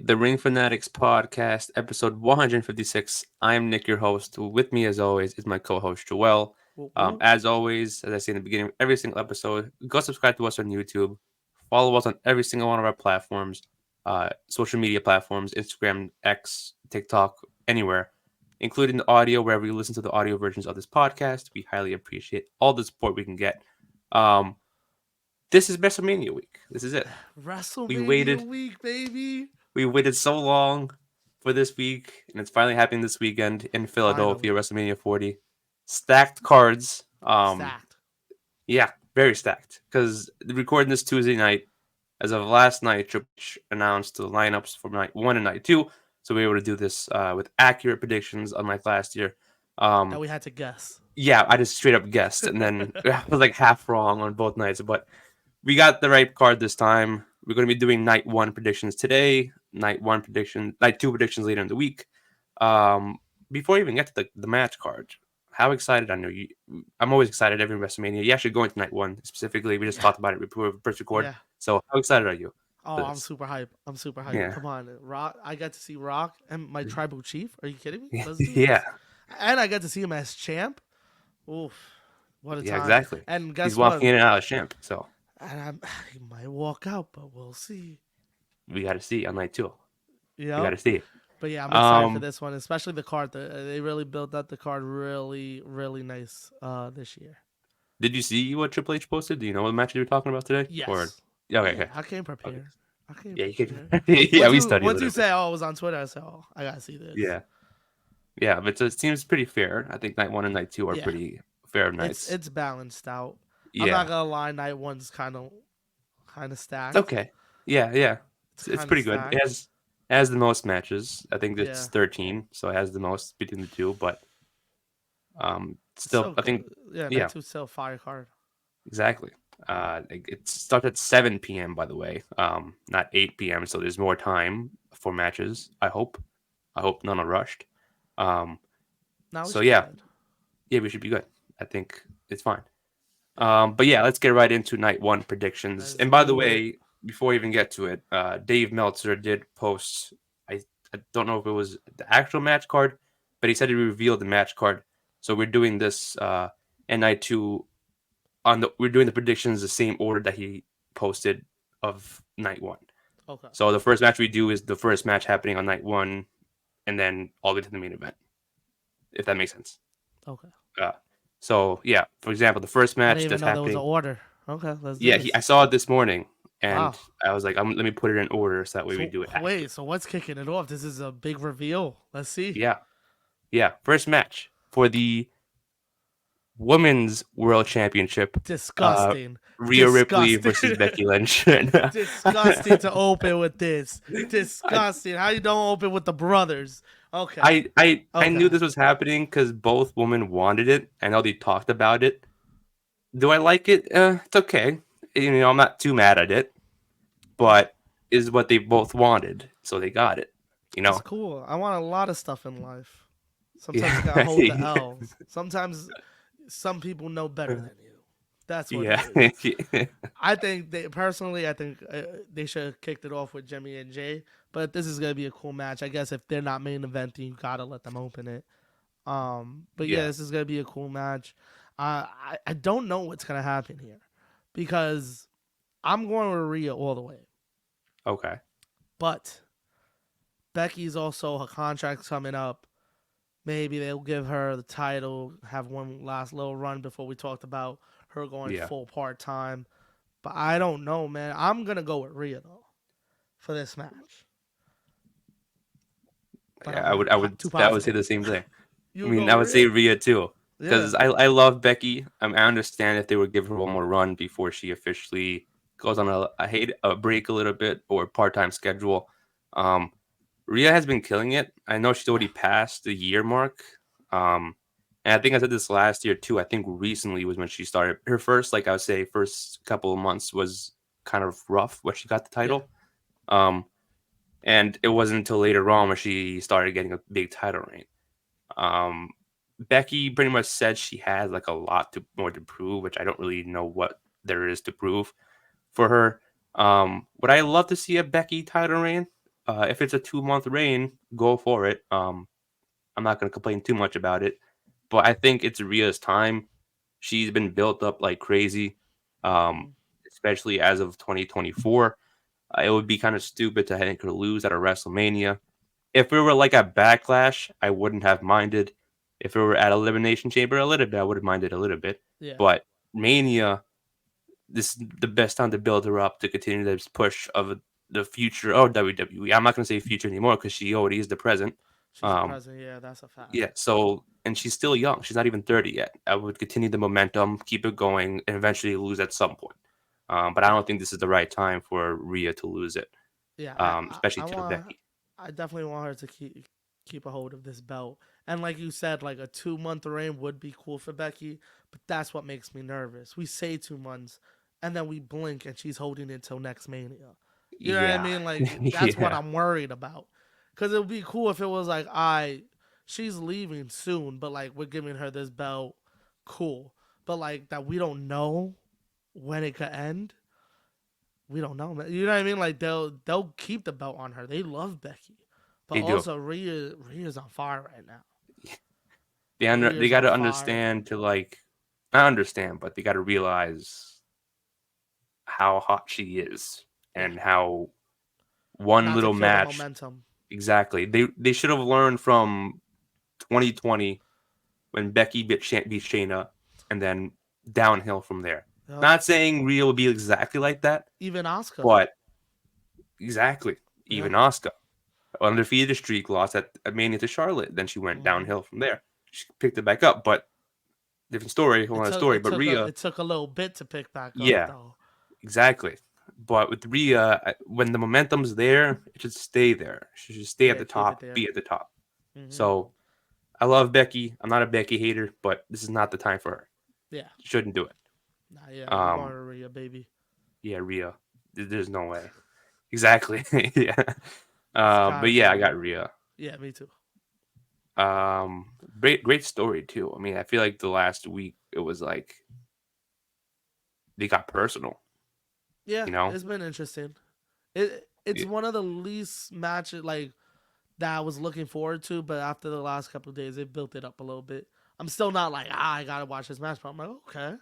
The Ring Fanatics podcast, episode 156. I'm Nick, your host. With me, as always, is my co-host Joel. As always, as I say in the beginning of every single episode, go subscribe to us on YouTube. Follow us on every single one of our platforms, social media platforms, Instagram, X, TikTok, anywhere, including the audio, wherever you listen to the audio versions of this podcast. We highly appreciate all the support we can get. This is WrestleMania week. This is it. WrestleMania week, baby. We waited so long for this week, and it's finally happening this weekend in Philadelphia, WrestleMania 40. Stacked cards. Stacked. Yeah, very stacked. Because recording this Tuesday night, as of last night, Triple H announced the lineups for night 1 and night 2, so we were able to do this with accurate predictions, unlike last year. That we had to guess. Yeah, I just straight up guessed, and then I was like half wrong on both nights, but we got the right card this time. We're going to be doing night 1 predictions today, night 2 predictions later in the week. Before we even get to the match card, how excited I know you. I'm always excited every WrestleMania. Yeah, should go into night 1 specifically. We just talked about it before we first record. Yeah. So how excited are you? Oh, I'm super hype. Yeah. Come on, Rock. I got to see Rock and my tribal chief. Are you kidding me? Yeah. And I got to see him as champ. Oof, what a time! Yeah, exactly. And guess he's walking in and out as champ. So. And he might walk out, but we'll see. We got to see on night 2. Yeah, we got to see. But yeah, I'm excited for this one, especially the card. They really built up the card really, really nice this year. Did you see what Triple H posted? Do you know what match you were talking about today? Yes. Okay. I came prepared. Okay. You came. Yeah, we studied. Once you say, "Oh, it was on Twitter," I said, "Oh, I gotta see this." Yeah, but it seems pretty fair. I think night 1 and night 2 are pretty fair nights. It's balanced out. I'm not gonna lie, night 1's kind of stacked. Okay. Yeah. It's pretty good. It has the most matches. I think it's 13, so it has the most between the two. But still, so I think night 2's still a fire card. Exactly. It starts at 7 p.m. by the way, not 8 p.m. So there's more time for matches. I hope none are rushed. So yeah, we should be good. I think it's fine. But yeah, let's get right into night 1 predictions. And by the way, before we even get to it, Dave Meltzer did post, I don't know if it was the actual match card, but he said he revealed the match card. So we're doing this in night 2 we're doing the predictions the same order that he posted of night 1. Okay. So the first match we do is the first match happening on night 1 and then all the way to the main event. If that makes sense. Okay. So yeah, for example, the first match that's happening. There was an order. Okay, let's do this. I saw it this morning, and I was like, let me put it in order so that way we do it. Wait, so what's kicking it off? This is a big reveal. Let's see. Yeah. First match for the Women's World Championship. Disgusting. Rhea Ripley versus Becky Lynch. Disgusting to open with this. Disgusting. How you don't open with the brothers? Okay. I knew this was happening because both women wanted it. I know they talked about it. Do I like it? It's okay. I'm not too mad at it. But is what they both wanted, so they got it. It's cool. I want a lot of stuff in life. Sometimes you gotta hold the L. Sometimes some people know better than you. That's what it is. I think they should have kicked it off with Jimmy and Jay. But this is gonna be a cool match. I guess if they're not main eventing, you gotta let them open it. But this is gonna be a cool match. I don't know what's gonna happen here because I'm going with Rhea all the way. Okay. But Becky's also her contract's coming up. Maybe they'll give her the title, have one last little run before we talked about her going full part-time. But I don't know, man. I'm gonna go with Rhea though for this match. But I would say the same thing. I would say Rhea too. Because I love Becky. I understand if they would give her one more run before she officially goes on a break a little bit or part-time schedule. Rhea has been killing it. I know she's already passed the year mark. And I think I said this last year too. I think recently was when she started. Her first couple of months was kind of rough when she got the title. and it wasn't until later on when she started getting a big title reign. Um, Becky pretty much said she has like a lot more to prove, which I don't really know what there is to prove for her. Would I love to see a Becky title reign? If it's a 2 month reign, go for it. I'm not going to complain too much about it, but I think it's Rhea's time. She's been built up like crazy, um, Mhm. especially as of 2024. It would be kind of stupid to have her lose at a WrestleMania. If we were like at Backlash, I wouldn't have minded. If we were at Elimination Chamber a little bit, I would have minded a little bit. Yeah. But Mania, this is the best time to build her up to continue this push of the future of WWE. I'm not going to say future anymore because she already is the present. She's the Um, president. Yeah, that's a fact. yeah, so and she's still young. She's not even 30 yet. I would continue the momentum, keep it going, and eventually lose at some point. But I Yeah. don't think this is the right time for Rhea to lose it, Yeah, especially I to want, Becky. I definitely want her to keep a hold of this belt. And like you said, like a 2 month reign would be cool for Becky, but that's what makes me nervous. We say 2 months, and then we blink, and she's holding it till next Mania. You know what I Yeah, mean? Like that's what yeah, I'm worried about. Cause it would be cool if it was like, she's leaving soon, but like we're giving her this belt, cool. But like that we don't know when it could end, we don't know, man. You know what I mean? Like they'll keep the belt on her. They love Becky, but they do. also Rhea's on fire right now. They Rhea's got on to fire. understand to like not understand, but they got to realize how hot she is Yeah, and how one not to little kill the match momentum. exactly. They should have learned from 2020 when Becky beat Shayna, and then downhill from there. Yep. Not saying Rhea will be exactly like that, Even Asuka. but exactly. Yeah. Even Asuka, undefeated streak, lost at Mania to Charlotte. Then she went Hmm. downhill from there. She picked it back up, but different story, whole other story. But Rhea, it took a little bit to pick back up yeah, though. exactly. But with Rhea, when the momentum's there, it should stay there. She should stay at Yeah, the keep it top, there. be at the top. Hmm. So I love Becky. I'm not a Becky hater, but this is not the time for her. Yeah. She shouldn't do it. Nah, yeah, we want Um, Rhea, baby. yeah, Rhea. There's no way. Exactly. yeah. It's But gotta be yeah, I Rhea. got Rhea. Yeah, me too. Great story too. I mean, I feel like the last week it was like they got personal. Yeah, You know? it's been interesting. It's Yeah. one of the least matches like that I was looking forward to, but after the last couple of days, they built it up a little bit. I'm still not like, I gotta watch this match, but I'm like, okay,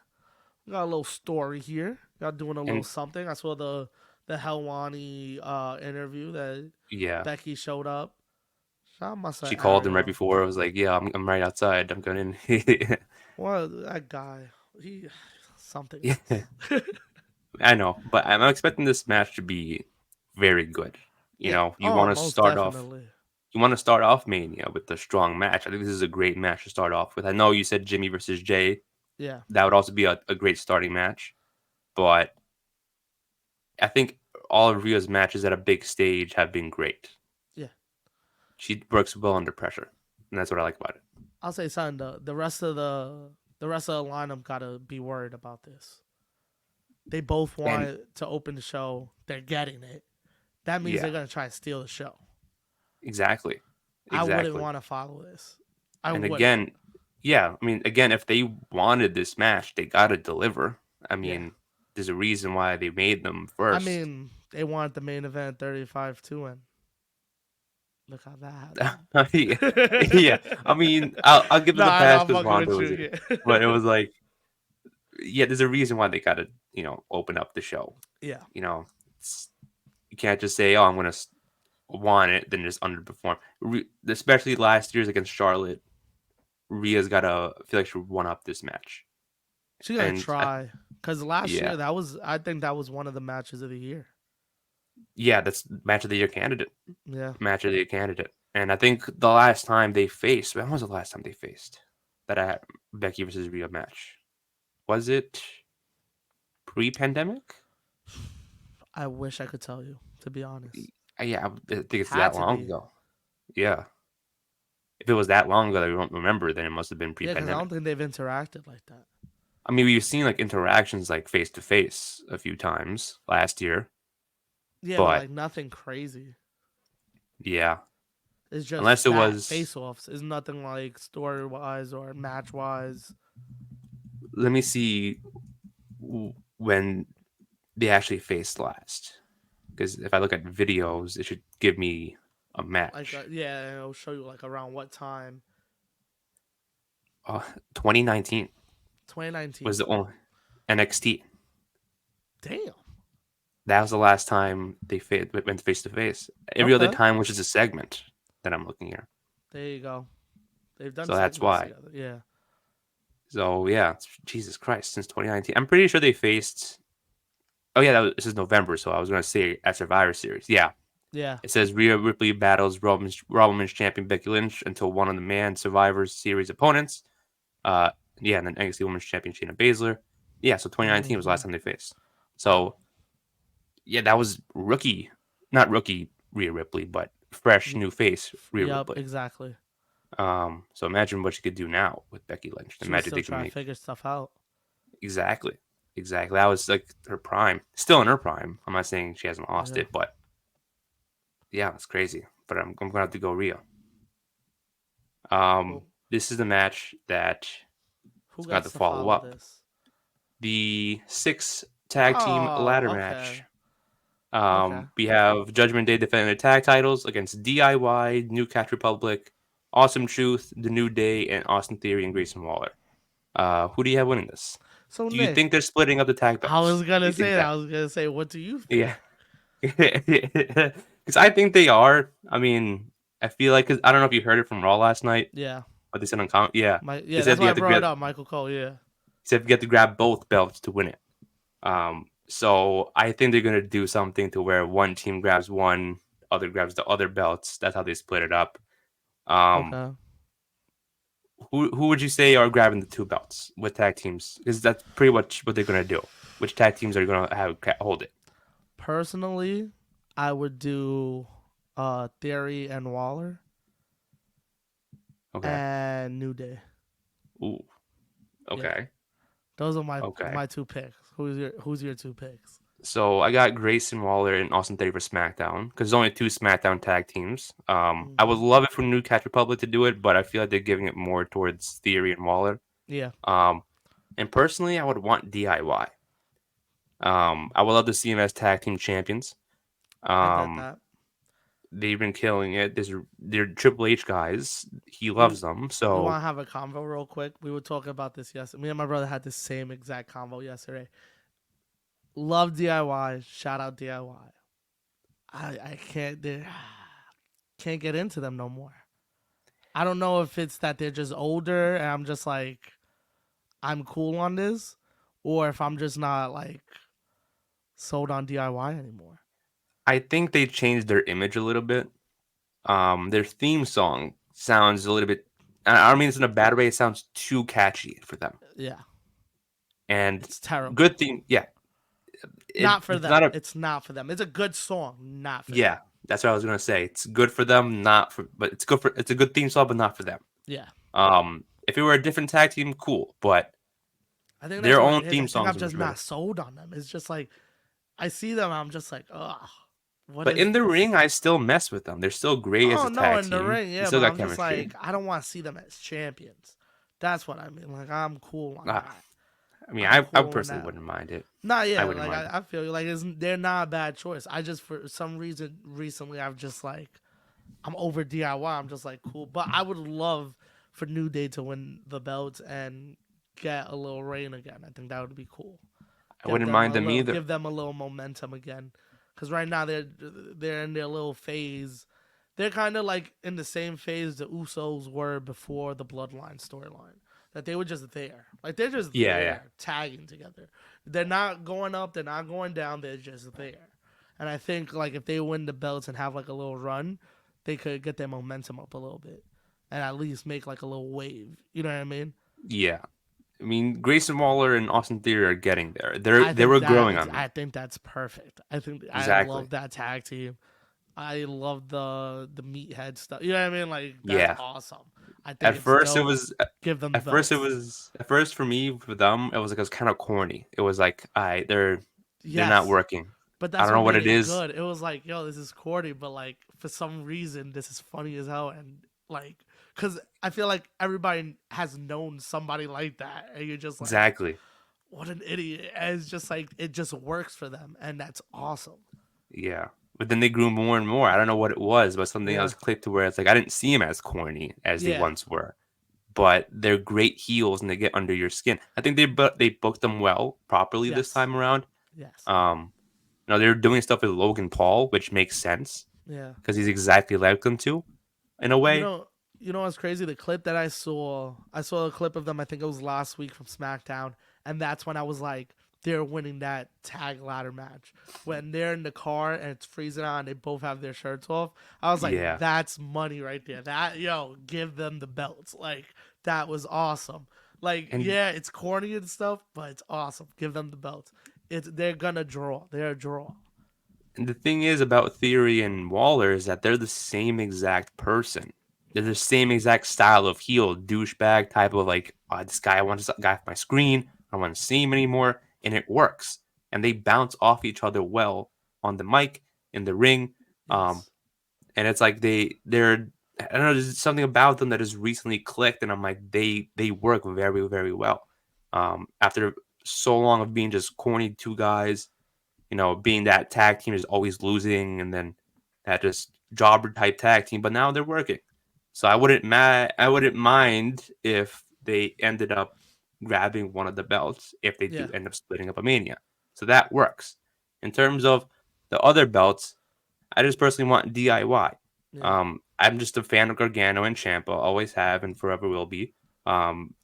we got a little story here. Got doing a little And something. I saw the Helwani interview that yeah, Becky showed up. Shout out my son she called him right Ariel. before. I was like, yeah, I'm right outside. I'm going in. Well, that guy, he something yeah, else. I know, but I'm expecting this match to be very good. You Yeah. know, Oh, most definitely. you want to start off Mania with a strong match. I think this is a great match to start off with. I know you said Jimmy versus Jay. Yeah. That would also be a great starting match. But I think all of Rhea's matches at a big stage have been great. Yeah. She works well under pressure, and that's what I like about it. I'll say something. The rest of the lineup gotta be worried about this. They both And want to open the show. They're getting it. That means yeah, they're gonna try to steal the show. exactly, I wouldn't exactly. want to follow this. I And wouldn't. again, yeah, I mean, again, if they wanted this match, they gotta deliver. I Yeah. mean, there's a reason why they made them I first. mean, they want the main event 35 to win. Look how that yeah, yeah. happened. I mean, I'll give it the Nah, pass nah, I'm because fucking Ronda with was you. in it, Yeah. but it was like, yeah, there's a reason why they gotta, open up the show. Yeah. You know, you can't just say, "Oh, I'm gonna want it," then just underperform. Especially last year's against Charlotte, Rhea's gotta feel like she won up this match, She gotta and try. Cause last yeah, year I think that was one of the matches of the year. yeah, that's match of the year candidate, Yeah. match of the year candidate. And I think the last time they faced, when was the last time they faced that I had Becky versus Rhea match? Was it pre-pandemic? I wish I could tell you, to be honest. Yeah, I think it's Had that to long be. ago. Yeah, if it was that long ago that we don't remember, then it must have been Yeah, because I don't pre-pandemic. think they've interacted like that. I mean, we've seen like interactions like face to face a few times last year, Yeah, but but like nothing crazy. Yeah. It's Unless just it that was, face offs. It's nothing like story wise or match wise. let me see when they actually faced last. Because if I look at videos, it should give me a Like match. yeah, it'll show you like around what time. Uh, 2019 was 2019. the only NXT. Damn. That was the last time they went face to face. Every other Okay. time was just a segment that I'm looking at. There you go. They've done So that's segments why. together. Yeah. So yeah, Jesus Christ, since 2019, I'm pretty sure they faced. Oh yeah, this is November, so I was gonna say at Survivor Series. Yeah, Yeah. it says Rhea Ripley battles Raw Women's Champion Becky Lynch until one of the man Survivor Series opponents. Uh, yeah, and then NXT Women's Champion Shayna Baszler. Yeah, so 2019 was the Mm-hmm. last time they faced. Wow. So yeah, that was rookie, not rookie Rhea Ripley, but fresh new face Rhea Yep. Ripley. Exactly. So imagine what she could do now with Becky Lynch. The She was magic still they can trying to make. figure stuff out. Exactly. Exactly. That was like her prime. Still in her prime. I'm not saying she hasn't lost Yeah. it, but yeah, it's crazy. But I'm gonna have to go Rhea. Well, This is the match that who is gonna got have to to follow follow up. this? The six tag team ladder Oh, okay. match. Okay. We have Judgment Day defending their tag titles against DIY, New Catch Republic, Awesome Truth, The New Day, and Austin Theory and Grayson Waller. Who do you have winning this? So Do you Nick, think they're splitting up the tag I was belts? Do gonna you think say that. that? I was gonna say, what do you think? Yeah. Because I think they are. I mean, I feel like, cause I don't know if you heard it from Raw last night, Yeah. but they said on comment, yeah, they Yeah, that's said you why I have to brought it grab, up, Michael Cole. Yeah. said you have to grab both belts to win it. So I think they're gonna do something to where one team grabs one, other grabs the other belts. That's how they split it up. Um, Okay. who would you say are grabbing the two belts with tag teams? Because that's pretty much what they're gonna do. Which tag teams are gonna have hold it? Personally, I would do Theory and Waller Okay. and New Day. Ooh. Yeah. Okay. Those are my Okay. my two picks. Who's your two picks? So I got Grayson Waller and Austin Theory for SmackDown because there's only two SmackDown tag teams. I would Hmm. love it for New Catch Republic to do it, but I feel like they're giving it more towards Theory and Waller. Yeah, Um, and personally, I would want DIY. I would love to see him as tag team champions. I get Um, that. they've been killing it. They're Triple H guys. He We loves them. we So want to have a convo real quick. We were talking about this yesterday. Me and my brother had the same exact convo yesterday. Love DIY. Shout out DIY. I can't get into them no more. I don't know if it's that they're just older and I'm just like I'm cool on this, or if I'm just not like sold on DIY anymore. I think they changed their image a little bit. Their theme song sounds a little bit. I don't mean this in a bad way. It sounds too catchy for them. Yeah, And it's terrible. good theme, yeah. Not for It's them. not a It's not for them. It's a good song, not for them. yeah. That's what I was gonna say. It's good for them, not for, but it's a good theme song, but not for them. Yeah, If it were a different tag team, cool, but I think that's their what own it is. I theme think songs I'm are just much not better. sold on them. It's just like I see them, I'm just like, ugh, what But is in the ring, this? I still mess with them. They're still great as Oh a no, tag in the team. ring, They yeah, still but got I'm just chemistry. like, I don't want to see them as champions. That's what I mean. Like I'm cool on Ah, that. I mean, I'm I cool on personally that. wouldn't mind it. Nah, I yeah, wouldn't like mind it. I feel you. Like they're not a bad choice. I just for some reason recently I've just like I'm over DIY. I'm just like cool, but I would love for New Day to win the belts and get a little reign again. I think that would be cool. I wouldn't mind them either. Give them a little momentum again, because right now they're in their little phase. They're kind of like in the same phase the Usos were before the Bloodline storyline. That they were just there, like they're just Yeah, yeah, there tagging together. They're not going up, they're not going down. They're just there. And I think like if they win the belts and have like a little run, they could get their momentum up a little bit, and at least make like a little wave. You know what I mean? yeah. I mean, Grayson Waller and Austin Theory are getting there. They were growing on me. I think that's perfect. I think I Exactly. love that tag team. I love the meathead stuff. You know what I mean? Like that's Yeah. awesome. I think At it's first, it dope. was. Give them the belts. At first for me for them it was like it was kind of corny. It was like I they're not Yes, working. But I that's don't what know what made it it is. good. It was like, yo, this is corny, but like for some reason, this is funny as hell, and like, cause I feel like everybody has known somebody like that, and you're just like, Exactly. what an idiot. And it's just like it just works for them, and that's awesome. Yeah. But then they grew more and more. I don't know what it was, but something Yeah, else clicked to where it's like I didn't see them as corny as they yeah, once were. But they're great heels and they get under your skin. I think they booked them well properly this yes, time around. yes, Um, they're doing stuff with Logan Paul, which makes sense yeah. because he's exactly like them too, in a You way. know, you know what's crazy? The clip that I saw a clip of them. I think it was last week from SmackDown, and that's when I was like, they're winning that tag ladder match when they're in the car and it's freezing out and they both have their shirts off. I was like, Yeah. that's money right there. That yo, give them the belts. Like that was awesome. Like And yeah, it's corny and stuff, but it's awesome. Give them the belts. It's they're gonna draw. They're a draw. And the thing is about Theory and Waller is that they're the same exact person. They're the same exact style of heel, douchebag type of like, this guy, I want this guy off my screen. I don't want to see him anymore. And it works. And they bounce off each other well on the mic, in the ring. Um, Yes. and it's like they're I don't know, there's something about them that has recently clicked, and I'm like, they work very, very well. After so long of being just corny two guys, being that tag team is always losing, and then that just jobber type tag team. But now they're working, so I wouldn't mind if they ended up grabbing one of the belts if they do Yeah. end up splitting up a Mania. So that works. In terms of the other belts, I just personally want DIY. Yeah. I'm just a fan of Gargano and Ciampa, always have and forever will be. Um,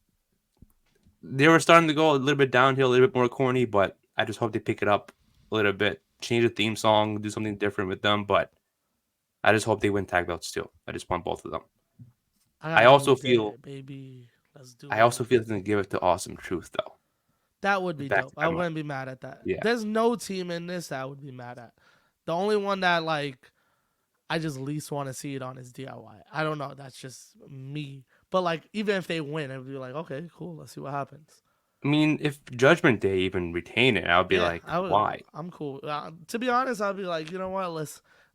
they were starting to go a little bit downhill, a little bit more corny, but I just hope they pick it up a little bit, change the theme song, do something different with them. But I just hope they win tag belts too. I just want both of them. I I got a new also feel, day, baby. Let's I do also it. feel they're gonna give it to Awesome Truth though. That would The be back to dope. I that money. wouldn't be mad at that. Yeah. There's no team in this that I would be mad at. The only one that like I just least want to see it on is DIY. I don't know. That's just me. But like even if they win, I'd be like, okay, cool. Let's see what happens. I mean, if Judgment Day even retain it, I would be Yeah, like, I would. why? I'm cool. To be honest, I'd be like, you know what?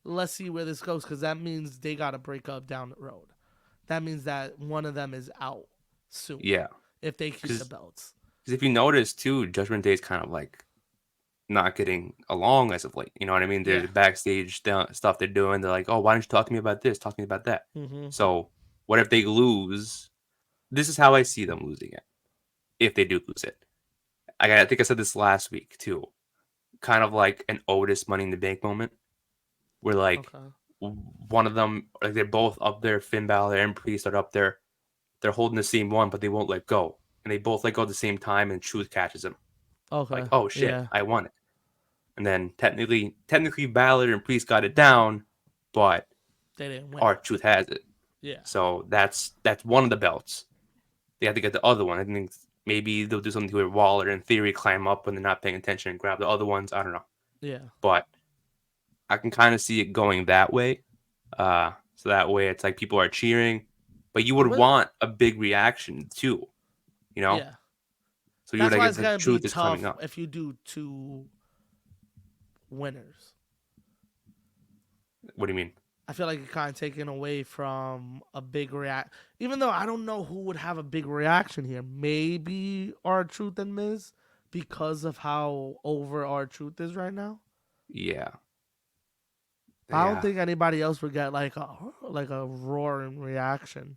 Let's see where this goes because that means they got to break up down the road. That means that one of them is out soon Yeah, if they keep the because belts. if you notice too, Judgment Day is kind of like not getting along as of late. You know what I mean? Yeah. There's backstage stuff they're doing. They're like, oh, why don't you talk to me about this? Talk to me about that. Mm-hmm. So what if they lose? This is how I see them losing it. If they do lose it, I think I said this last week too. Kind of like an Otis Money in the Bank moment, where like Okay. one of them, like they're both up there. Finn Balor and Priest are up there. They're holding the same one, but they won't let go, and they both let go at the same time. And Truth catches them. Like, Okay. oh shit, Yeah. I won it. And then technically Ballard and Priest got it down, but They didn't win our it. Truth has it. Yeah. So that's one of the belts. They have to get the other one. I think maybe they'll do something where Waller in theory climb up when they're not paying attention and grab the other ones. I don't know, Yeah. but I can kind of see it going that way. So that way it's like people are cheering, but you would What? want a big reaction too, you know. Yeah. So you would That's why like it's the gonna be Truth is climbing tough up. if you do two winners. What do you mean? I feel like you're kind of taking away from a big react. Even though I don't know who would have a big reaction here. Maybe our Truth and Miz because of how over our Truth is right now. Yeah, But I don't yeah. think anybody else would get like a roaring reaction.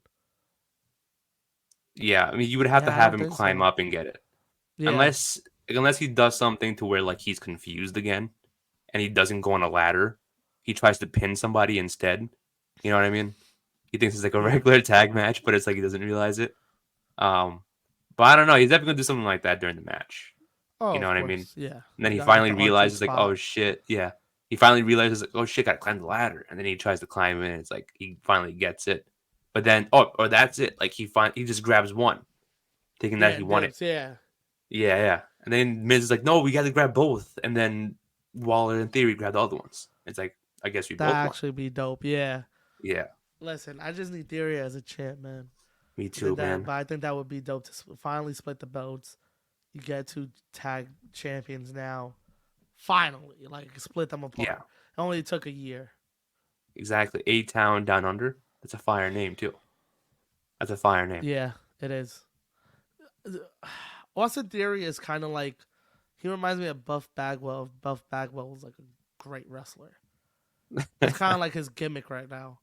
Yeah, I mean, you would have to Yeah, I have don't him think climb so. up and get it, Yeah. unless unless he does something to where like he's confused again, and he doesn't go on a ladder. He tries to pin somebody instead. You know what I mean? He thinks it's like a Yeah. regular tag match, but it's like he doesn't realize it. Um, but I don't know. He's definitely gonna do something like that during the match. Oh, You know of what I mean? course. Yeah. And then You he gotta get finally the R truth realizes like, oh spot. shit, yeah. He finally realizes like, oh shit, gotta climb the ladder, and then he tries to climb in. It's like he finally gets it, but then or that's it. Like he just grabs one, thinking that Yeah, he and won it. dips. Yeah. Yeah, yeah. And then Miz is like, no, we got to grab both. And then Waller, in theory, grabbed the other ones. It's like, I guess we both That won. actually be dope. Yeah. Yeah, Listen, I just need Theory as a champ, man. me I too, think that, man. but I think that would be dope to finally split the belts. You get two tag champions now. Finally, like split them Yeah, apart. It only took a year. exactly. A Town Down Under. That's a fire name too. That's a fire name. Yeah, it is. Austin Theory is kind of like he reminds me of Buff Bagwell. If Buff Bagwell was like a great wrestler. That's kind of like his gimmick right now.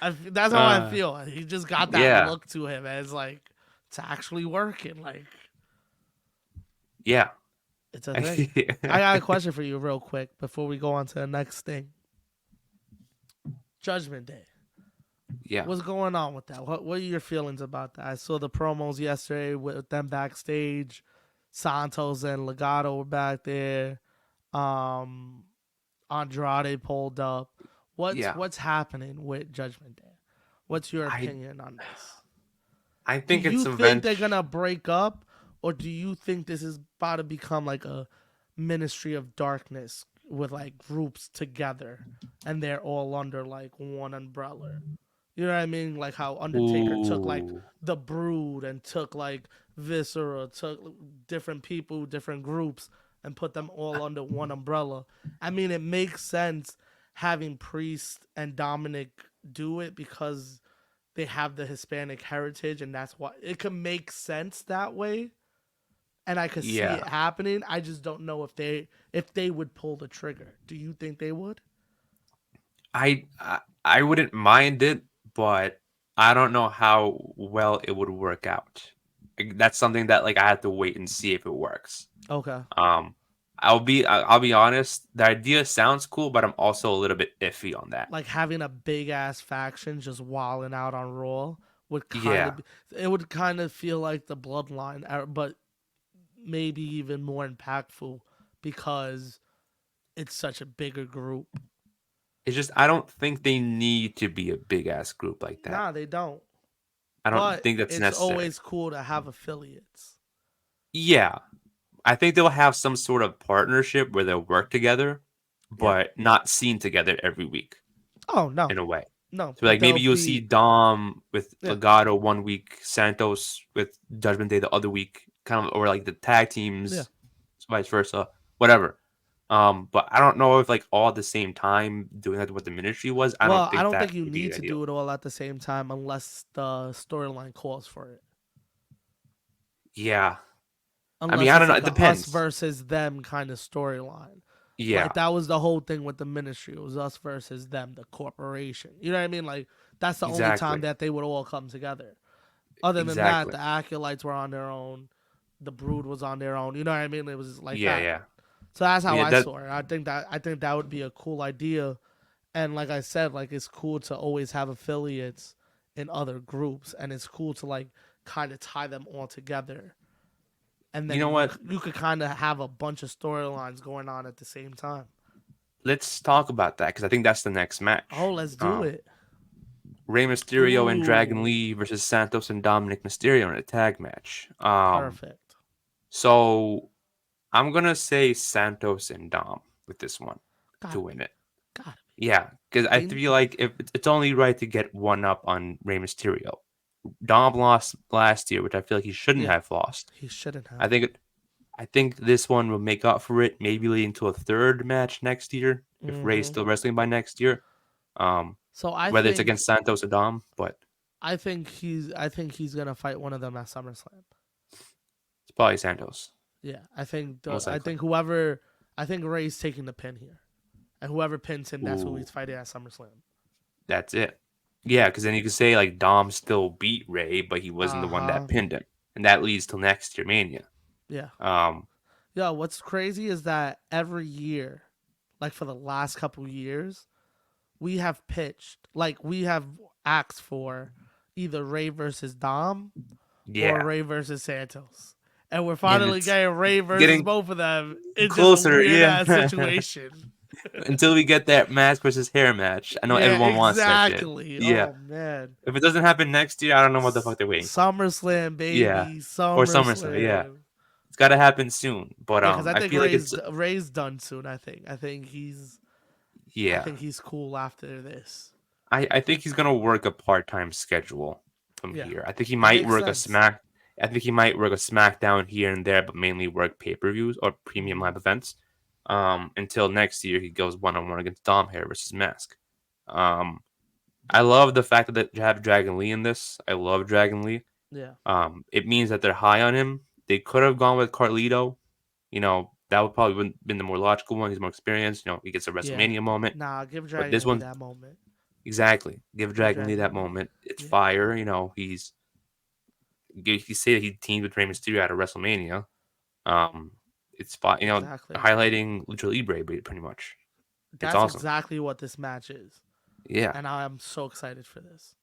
That's how I uh, feel. He just got that yeah, look to him as like it's actually working. Like yeah, it's a thing. I got a question for you, real quick, before we go on to the next thing. Judgment Day. yeah, What's going on with that? What are your feelings about that? I saw the promos yesterday with them backstage. Santos and Legato were back there. Um, Andrade pulled up. yeah. What's happening with Judgment Day? What's your I opinion on this? I Do think you it's think event. they're gonna break up, or do you think this is about to become like a Ministry of Darkness with like groups together, and they're all under like one umbrella? You know what I mean? Like how Undertaker took like Ooh, the Brood and took like Viscera, took different people, different groups, and put them all under one umbrella. I mean, it makes sense having Priest and Dominic do it because they have the Hispanic heritage, and that's why it can make sense that way. And I could see yeah. it happening. I just don't know if they would pull the trigger. Do you think they would? I wouldn't mind it, but I don't know how well it would work out. Like, that's something that like I have to wait and see if it works. Okay. Um, I'll be honest. The idea sounds cool, but I'm also a little bit iffy on that. Like having a big ass faction just walling out on Raw would kind Yeah, of it would kind of feel like the Bloodline, but maybe even more impactful because it's such a bigger group. it's just I don't think they need to be a big ass group like that. Nah, they don't. I don't But think that's it's necessary. always cool to have affiliates. Yeah, I think they'll have some sort of partnership where they'll work together, Yeah. but not seen together every week Oh no, in a way. no. So But like they'll maybe you'll see be Dom with yeah, Legato one week, Santos with Judgment Day the other week, kind of or like the tag yeah. teams, vice versa, whatever. But I don't know if like all at the same time doing that what the ministry was. I Well, don't I think don't that think you would be need to ideal. do it all at the same time unless the storyline calls for it. Yeah, I mean Unless I it's don't know. like It a us depends. versus them kind of storyline. Yeah, Like that was the whole thing with the ministry. It was us versus them, the corporation. You know what I mean? Like that's the only time exactly, that they would all come together. Other than that, exactly. the acolytes were on their own. The brood was on their own. You know what I mean? It was like Yeah, that. yeah. So that's I how mean I that. saw it. I think that would be a cool idea. And like I said, like it's cool to always have affiliates in other groups, and it's cool to like kind of tie them all together, and You know then what? you could kind of have a bunch of storylines going on at the same time. Let's talk about that because I think that's the next Oh, match. let's do it. Rey Mysterio and Dragon Ooh, Lee versus Santos and Dominic Mysterio in a tag match. perfect. So I'm gonna say Santos and Dom with this one to Gotta win be, it. gotta Yeah, because be. I feel like if it's only right to get one up on Rey Mysterio. Dom lost last year, which I feel like he shouldn't Yeah, have lost. he shouldn't I have. think I think this one will make up for it, maybe leading to a third match next year if Rey's Hmm. still wrestling by next year. Um, So I whether it's think against Santos or Dom, but I think he's gonna fight one of them at SummerSlam. it's probably Santos, Yeah, I think most likely. I think Ray's taking the pin here, and whoever pins him, that's who Ooh, he's fighting at SummerSlam. that's it. Yeah, because then you could say like Dom still beat Ray, but he wasn't Uh the one that huh. pinned him, and that leads till next year Mania. Yeah. Um, Yeah. What's crazy is that every year, like for the last couple years, we have pitched, like we have asked for either Ray versus Dom or yeah, Ray versus Santos. And we're and finally it's getting Ray versus getting both of them. It's just a closer. weird ass Yeah, situation. until we get that mask versus hair match. I know Yeah, everyone wants that shit. exactly. Yeah, Oh man. if it doesn't happen next year, I don't know what the fuck they're waiting for. SummerSlam, Yeah, baby. or SummerSlam. Yeah, SummerSlam. it's got to happen soon. But Yeah, because I I think feel like it's Ray's done soon. I yeah. think he's cool after this. I think he's gonna work a part time schedule from Yeah, here. I think he it might makes work a sense. smack. I think he might work a SmackDown here and there, but mainly work pay per views or premium Hmm. live events. until next year he goes 1-on-1 against Dom here versus Mask. Um, I love the fact that they have Dragon Lee in this. I love Dragon Lee. Yeah. It means that they're high on him. They could have gone with Carlito. That would probably been the more logical one. He's more experienced. He gets a Yeah. WrestleMania moment. Nah, give But this Dragon Lee one, that moment. exactly, give Give Dragon Lee Dragon that Lee. moment. It's Yeah. fire. He say that he teamed with Rey Mysterio at a WrestleMania. Um, it's fine. Exactly. Highlighting Lucha Libre pretty much. It's That's awesome. exactly what this match is. Yeah, And I am so excited for this.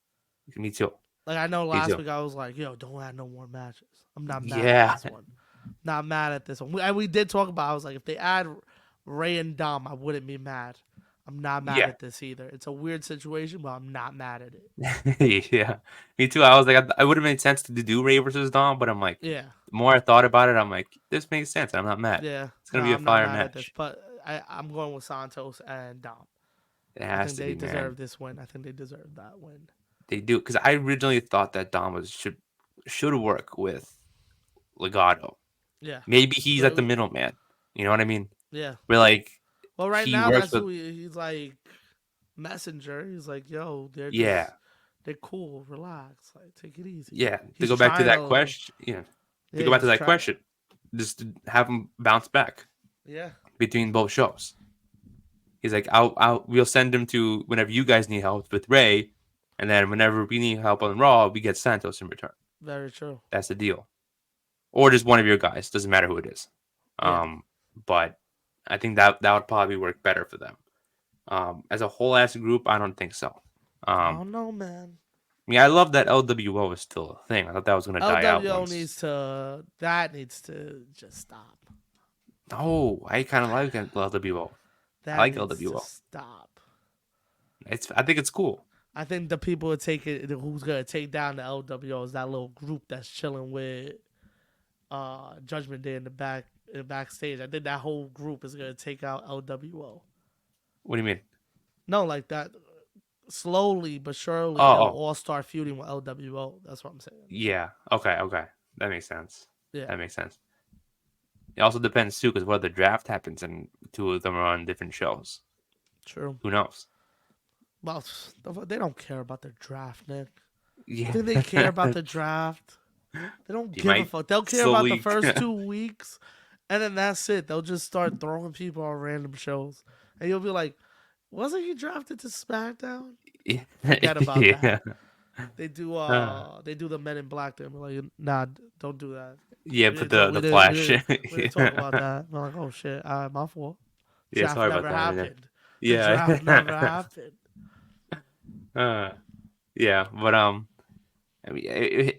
me too. Like, I know Me last too. week I was like, yo, don't add no more matches. I'm not mad at Yeah, this one. Not mad at this one. We did talk about, I was like, if they add Ray and Dom, I wouldn't be mad. I'm not mad yeah, at this either. It's a weird situation, but I'm not mad at it. yeah. Me too. I was like, I would have made sense to do Ray versus Dom, but I'm like, Yeah. the more I thought about it, I'm like, this makes sense. I'm not mad. Yeah. It's No, gonna be a I'm not fire mad at this. match. But I'm going with Santos and Dom. It I has think to they be, man. deserve this win. I think they deserve that win. They do because I originally thought that Dom should work with Legato. Yeah. Maybe he's at the But middleman. You know what I mean? yeah. Where like Well, right he now works that's with who he's like messenger. He's like, yo, yeah, they're cool. Relax, like take it easy. yeah. To He's go back to trying that to, question, yeah. To yeah, go back to he's that trying, question, just to have him bounce back yeah, between both shows. He's like, we'll send him to whenever you guys need help with Ray, and then whenever we need help on Raw, we get Santos in return. very true. That's the deal. Or just one of your guys. Doesn't matter who it is. Yeah, But I think that would probably work better for them. As a whole ass group, I don't think so. I Um, don't know, man. I mean, I love that LWO is still a thing. I thought that was gonna die out LWO once. needs to that needs to just stop. Oh, I kind of like LWO. I That like needs to LWO. stop. I think it's cool. I think the people who take it, who's gonna take down the LWO is that little group that's chilling with Judgment Day in the backstage. I think that whole group is gonna take out LWO. What do you mean? No, like that. Slowly but surely, Oh, they'll oh, all start feuding with LWO. That's what I'm saying. yeah. Okay, okay. That makes sense. Yeah, That makes sense. It also depends too, because whether the draft happens and two of them are on different shows. true. Who knows? Well, they don't care about the draft, Nick. Yeah. Think they care about the draft? They don't He give a might fuck. They'll care about the slowly. first 2 weeks, and then that's it. They'll just start throwing people on random shows, and you'll be like, "Wasn't he drafted to SmackDown?" Forget about that. Yeah. They do the Men in Black thing. We're like, nah, don't do that. Yeah, We but didn't talk. the Flash. We didn't talk about that. We're like, oh shit, my fault. Yeah, Draft sorry about never that. happened. The draft never Yeah. happened. uh, yeah, but I mean,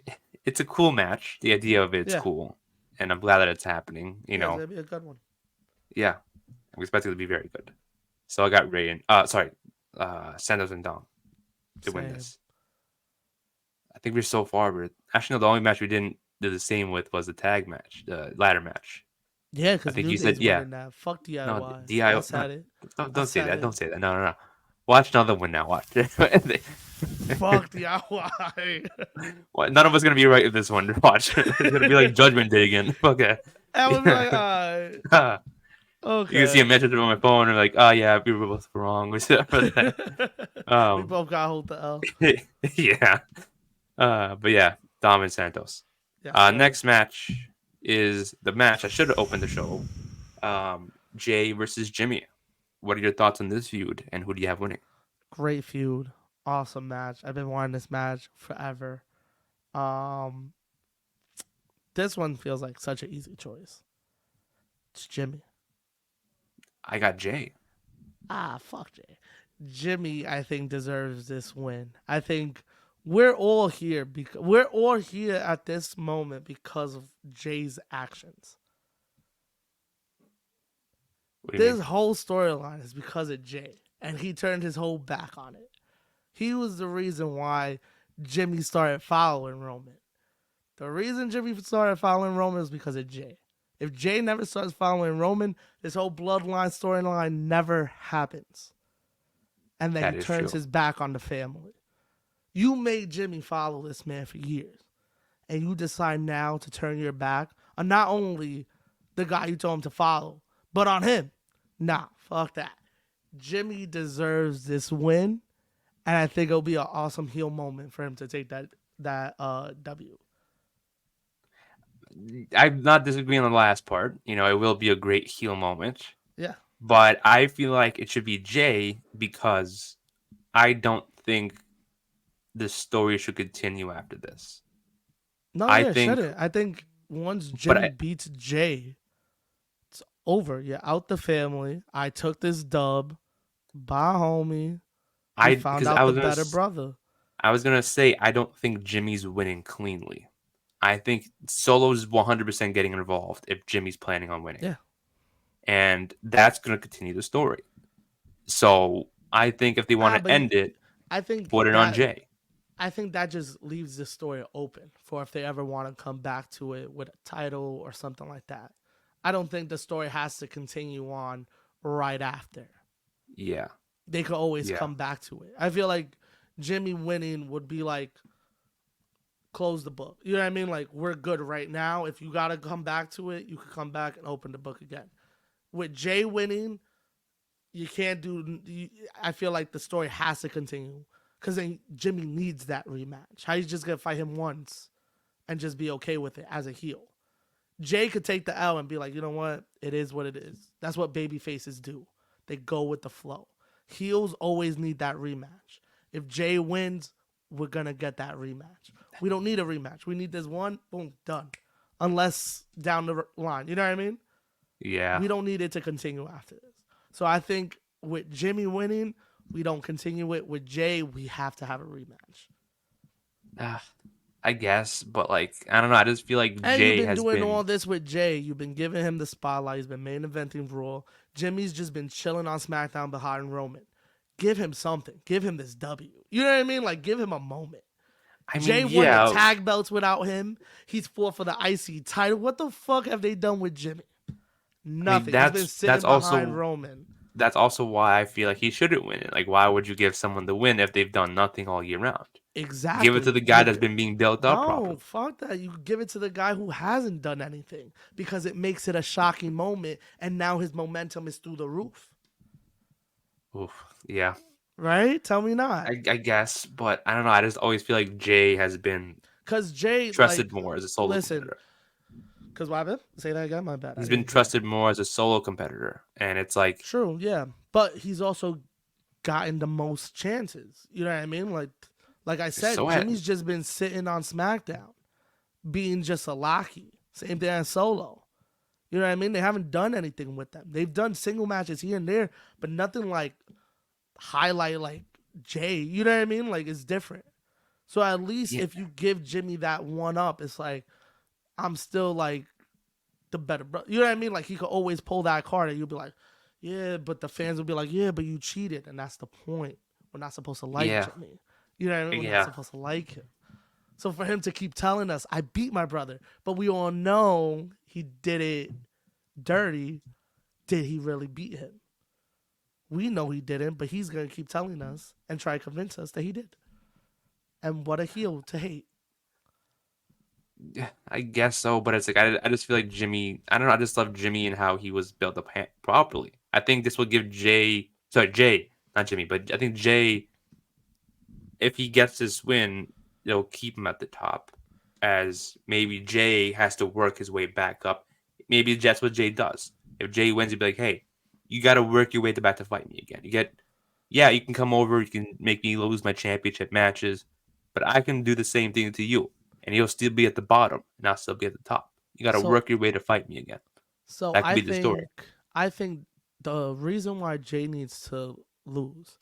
it's a cool match. The idea of it's Yeah, cool, and I'm glad that it's happening. yeah, it's gonna be a good one. Yeah, I'm expecting it to be very good. So I got Ray and Santos and Dom to win Same. this. I think we're so far, but actually, no, the only match we didn't do the same with was the tag match, the ladder match. Yeah, I because think New you Day's said yeah. winning that. Fuck No, DIY. I DIO. No, said it. I don't say said that. it. Don't say that. No, no, no. Watch another one now. Watch. Fuck DIY. None of us gonna be right with this one. Watch. It's gonna be like Judgment Day again. Okay. I would be like, You can see a okay. message on my phone and like, oh yeah, we were both wrong. Except for that. We Um, both got hold the L. yeah. But yeah, Dom and Santos. Yes, sir. Next match is the match I should have opened the show. Jay versus Jimmy. What are your thoughts on this feud, and who do you have winning? Great feud. Awesome match. I've been wanting this match forever. Um, this one feels like such an easy choice. It's Jimmy. I got Jay. Fuck Jay. Jimmy, I think, deserves this win. I think we're all here because we're all here at this moment because of Jay's actions. What do you This mean? whole storyline is because of Jay, and he turned his whole back on it. He was the reason why Jimmy started following Roman. The reason Jimmy started following Roman is because of Jay. If Jay never starts following Roman, this whole bloodline storyline never happens. And then he That is turns true. his back on the family. You made Jimmy follow this man for years. And you decide now to turn your back on not only the guy you told him to follow, but on him. Nah, fuck that. Jimmy deserves this win, and I think it'll be an awesome heel moment for him to take that W. I'm not disagreeing on the last part. It will be a great heel moment, Yeah. but I feel like it should be Jay because I don't think the story should continue after this. No, I yeah, it think, shouldn't. I think once but Jimmy beats Jay, it's over. You're out the family. I took this dub. Bye, homie. We found because out the better brother. I was gonna say I don't think Jimmy's winning cleanly. I think Solo's 100% getting involved if Jimmy's planning on winning, Yeah. and that's gonna continue the story. So I think if they want Ah, to but end it, I think put it on that Jay. I think that just leaves the story open for if they ever want to come back to it with a title or something like that. I don't think the story has to continue on right after. Yeah, They could always yeah, come back to it. I feel like Jimmy winning would be like close the book. You know what I mean? Like we're good right now. If you got to come back to it, you could come back and open the book again. With Jay winning, you can't do. I feel like the story has to continue because then Jimmy needs that rematch. How you just gonna fight him once and just be okay with it as a heel? Jay could take the L and be like, you know what? It is what it is. That's what baby faces do. They go with the flow. Heels always need that rematch. If Jay wins, we're gonna get that rematch. We don't need a rematch. We need this one. Boom, done. Unless down the line, you know what I mean? yeah. We don't need it to continue after this. So I think with Jimmy winning, we don't continue it. With Jay, we have to have a rematch. Uh, I guess, but like I don't know. I just feel like And you've Jay been has doing been all this with Jay. You've been giving him the spotlight. He's been main eventing Raw. Jimmy's just been chilling on SmackDown behind Roman. Give him something. Give him this W. You know what I mean? Like, give him a moment. I Jay mean, won the yeah. tag belts without him. He's fought for the IC title. What the fuck have they done with Jimmy? I mean, Nothing. He's been that's sitting behind also Roman. that's also why I feel like he shouldn't win it. Like, why would you give someone the win if they've done nothing all year round? Give it to Exactly. the guy that's been being built up No, properly. fuck that. You give it to the guy who hasn't done anything because it makes it a shocking moment and now his momentum is through the roof. Oof, yeah, Right? Tell me not. I guess, but I don't know. I just always feel like Jay has been Cause Jay, like, trusted more as a solo listen, competitor. cause what happened? Say that again. My bad. I He's been didn't hear. trusted more as a solo competitor, and it's like True, yeah, but he's also gotten the most chances. You know what I mean? Like I said, so. Jimmy's just been sitting on SmackDown, being just a lackey. Same thing as Solo. You know what I mean? They haven't done anything with them. They've done single matches here and there, but nothing like highlight like Jay. You know what I mean? Like it's different. So at least Yeah, if you give Jimmy that one up, it's like I'm still like the better bro. You know what I mean? Like he could always pull that card, and you'll be like, yeah, but the fans will be like, yeah, but you cheated, and that's the point. We're not supposed to like yeah, Jimmy. You know what I mean? We're not yeah, supposed to like him. So for him to keep telling us, I beat my brother, but we all know he did it dirty. Did he really beat him? We know he didn't, but he's gonna keep telling us and try to convince us that he did. And what a heel to hate. yeah. I guess so, but it's like I just feel like Jimmy. I don't know. I just love Jimmy and how he was built up properly. I think this will give Jay, not Jimmy, but I think Jay, if he gets this win, it'll keep him at the top. As maybe Jay has to work his way back up. Maybe that's what Jay does. If Jay wins, he'd be like, "Hey, you got to work your way back to fight me again. Yeah, you can come over, you can make me lose my championship matches, but I can do the same thing to you, and you'll still be at the bottom, and I'll still be at the top. You got to So work your way to fight me again. so That could I be the story. think I think the reason why Jay needs to lose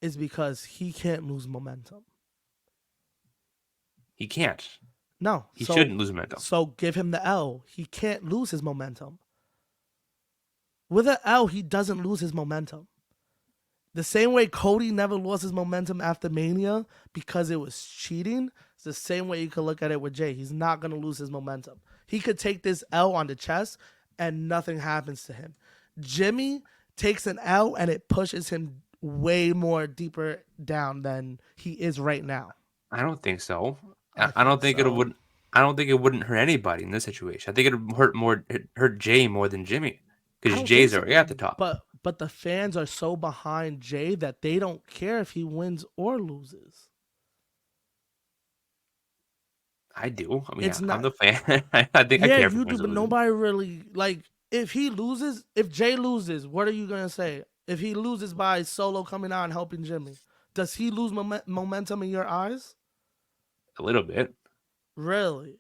is because he can't lose momentum. He can't. No. He shouldn't lose momentum. So give him the L. He can't lose his momentum. With an L, he doesn't lose his momentum. The same way Cody never lost his momentum after Mania because it was cheating, it's the same way you could look at it with Jay. He's not going to lose his momentum. He could take this L on the chest and nothing happens to him. Jimmy takes an L and it pushes him way more deeper down than he is right now. I don't think so. I I don't think think it so. would. I don't think it wouldn't hurt anybody in this situation. I think it would hurt Jay more than Jimmy, I because don't think Jay's so. already at the But top. but the fans are so behind Jay that they don't care if he wins or loses. I do. I mean, It's yeah, I'm not. the fan. I think I Yeah, care if he you do, wins or but loses. nobody really like. If he loses, if Jay loses, what are you gonna say? If he loses by Solo coming out and helping Jimmy, does he lose momentum in your eyes? A little bit. Really?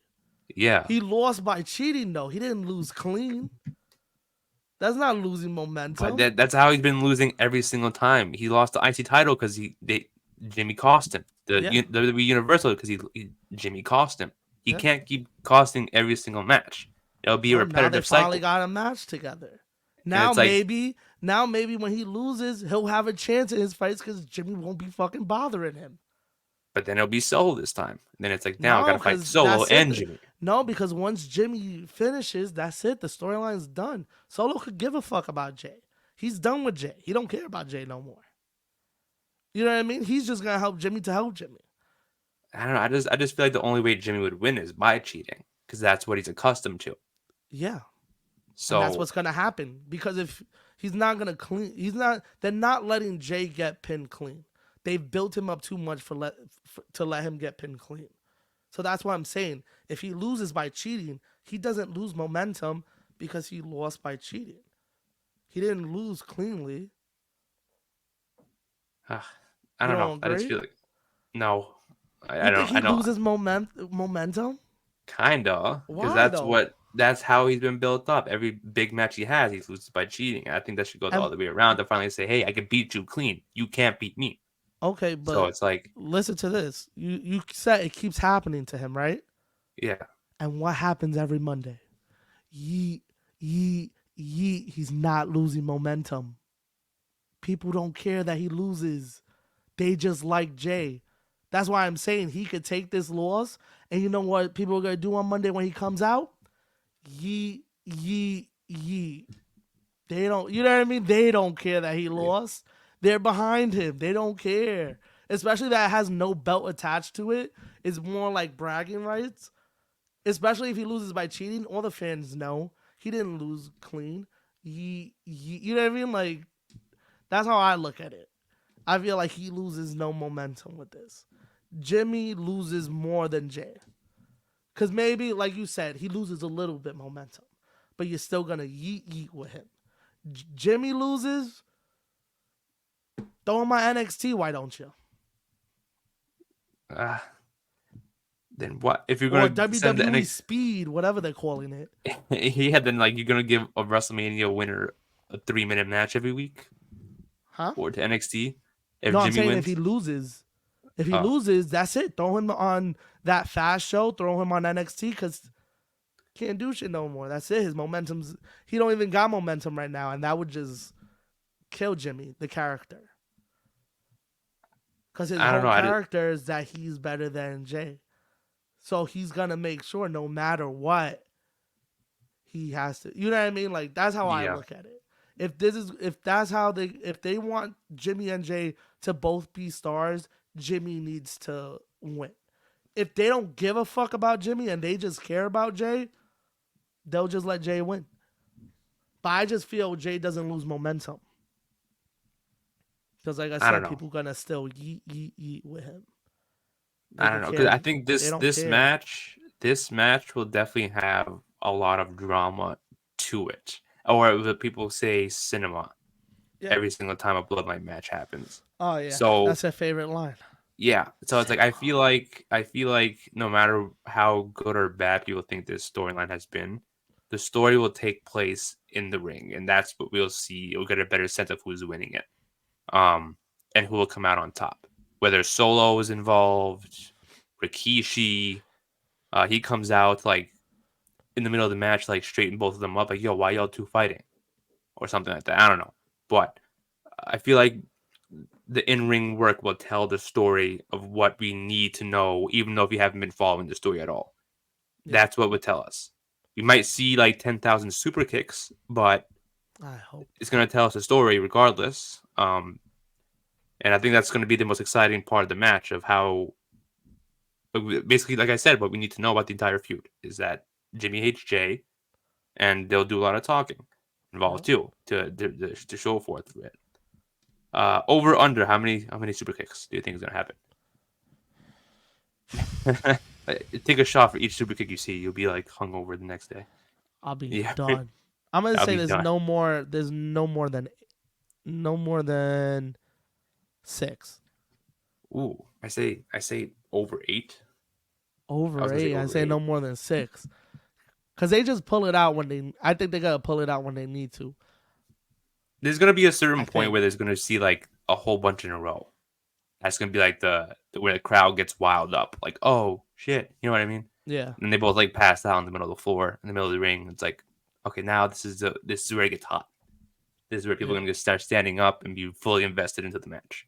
Yeah. He lost by cheating though. He didn't lose clean. That's not losing But momentum. that's how he's been losing every single time. He lost the IC title because Jimmy cost him. The Yeah, WWE Universal because Jimmy cost him. He yeah. can't keep costing every single match. It'll be a Well, now they repetitive finally cycle. got a match together. And Now it's like, maybe, now maybe when he loses, he'll have a chance in his fights because Jimmy won't be fucking bothering him. but then it'll be Solo this time. And then it's like, now I No, gotta fight because Solo that's and it. Jimmy. No, because once Jimmy finishes, that's it. The storyline's done. Solo could give a fuck about Jay. He's done with Jay. He don't care about Jay no more. You know what I mean? He's just gonna help Jimmy to help Jimmy. I don't know. I just feel like the only way Jimmy would win is by cheating because that's what he's accustomed to. Yeah, and that's So what's gonna happen because if he's not gonna clean, he's not. They're not letting Jay get pinned clean. They've built him up too much to let him get pinned clean. So that's why I'm saying if he loses by cheating, he doesn't lose momentum because he lost by cheating. He didn't lose cleanly. I You don't know. don't I just agree? feel like no. I You think don't. I he don't. loses momentum? Kinda, because Why though? that's how he's been built up. Every big match he has, he loses by cheating. I think that should go the And other way around to finally say, "Hey, I can beat you clean. You can't beat me." okay, So but it's like, listen to this. You said it keeps happening to him, right? yeah, And what happens every Monday? Yeet, yeet, yeet. He's not losing momentum. People don't care that he loses. They just like Jay. That's why I'm saying he could take this loss, and you know what people are gonna do on Monday when he comes out? Yeet, yeet, yeet. They don't, you know what I mean? They don't care that he yeah. lost. They're behind him. They don't care. Especially that it has no belt attached to it. It's more like bragging rights. Especially if he loses by cheating, all the fans know he didn't lose clean. You know what I mean? Like that's how I look at it. I feel like he loses no momentum with this. Jimmy loses more than Jay. Cause maybe, like you said, he loses a little bit momentum, but you're still gonna yeet yeet with him. Jimmy loses, throw him my NXT. Why don't you? Uh, then what if you're Or gonna send the WWE NXT? Speed, whatever they're calling it. He had then like you're gonna give a WrestleMania winner a 3 minute match every week Huh? or to NXT if No, I'm Jimmy saying if he wins. loses, Oh, that's it. Throw him on that fast show. Throw him on NXT because can't do shit no more. That's it. His momentum's he don't even got momentum right now, and that would just kill Jimmy, the character. Because his I don't whole know. I just character is that he's better than Jay. So he's gonna make sure no matter what, he has to. You know what I mean? Like that's how I yeah. look at it. If that's how if they want Jimmy and Jay to both be stars, Jimmy needs to win. If they don't give a fuck about Jimmy and they just care about Jay, they'll just let Jay win. But I just feel Jay doesn't lose momentum because, like I I don't said, know. people gonna still yeet yeet yeet with him. They I don't don't know because care. I think They this don't this care. match this match will definitely have a lot of drama to it, or the people say cinema Yeah. every single time a bloodline match happens. Oh yeah, So that's their favorite line. yeah, so it's like Cinema. I feel like no matter how good or bad people think this storyline has been, the story will take place in the ring, and that's what we'll see. We'll get a better sense of who's winning it, um, and who will come out on top. Whether Solo is involved, Rikishi, he comes out like in the middle of the match, like straighten both of them up, like, yo, why y'all two fighting? Or something like that. I don't know. But I feel like the in ring work will tell the story of what we need to know, even though if you haven't been following the story at all. Yeah, That's what would tell us. We might see like 10,000 super kicks, but I hope. it's going to tell us a story regardless. And I think that's going to be the most exciting part of the match of how, basically, like I said, what we need to know about the entire feud is that Jimmy hates Jay, and they'll do a lot of talking. involved Yep. too to show for it through it. Over under how many super kicks do you think is gonna happen? Take a shot for each super kick you see. You'll be like hungover the next day. I'll be Yeah, done. I'm gonna I'll say be there's done. no more. There's no more than 6. I say over 8. I Over was gonna say 8. I over say no 8. more than 6. Cause they just pull it out when they. I think they gotta pull it out when they need to. There's gonna be a I certain point think. where there's gonna see like a whole bunch in a row. That's gonna be like where the crowd gets wild up, like oh shit, you know what I mean? Yeah. And they both like pass out in the middle of the floor, in the middle of the ring. It's like, okay, now this is where it gets hot. This is where people are Yeah. gonna start standing up and be fully invested into the match.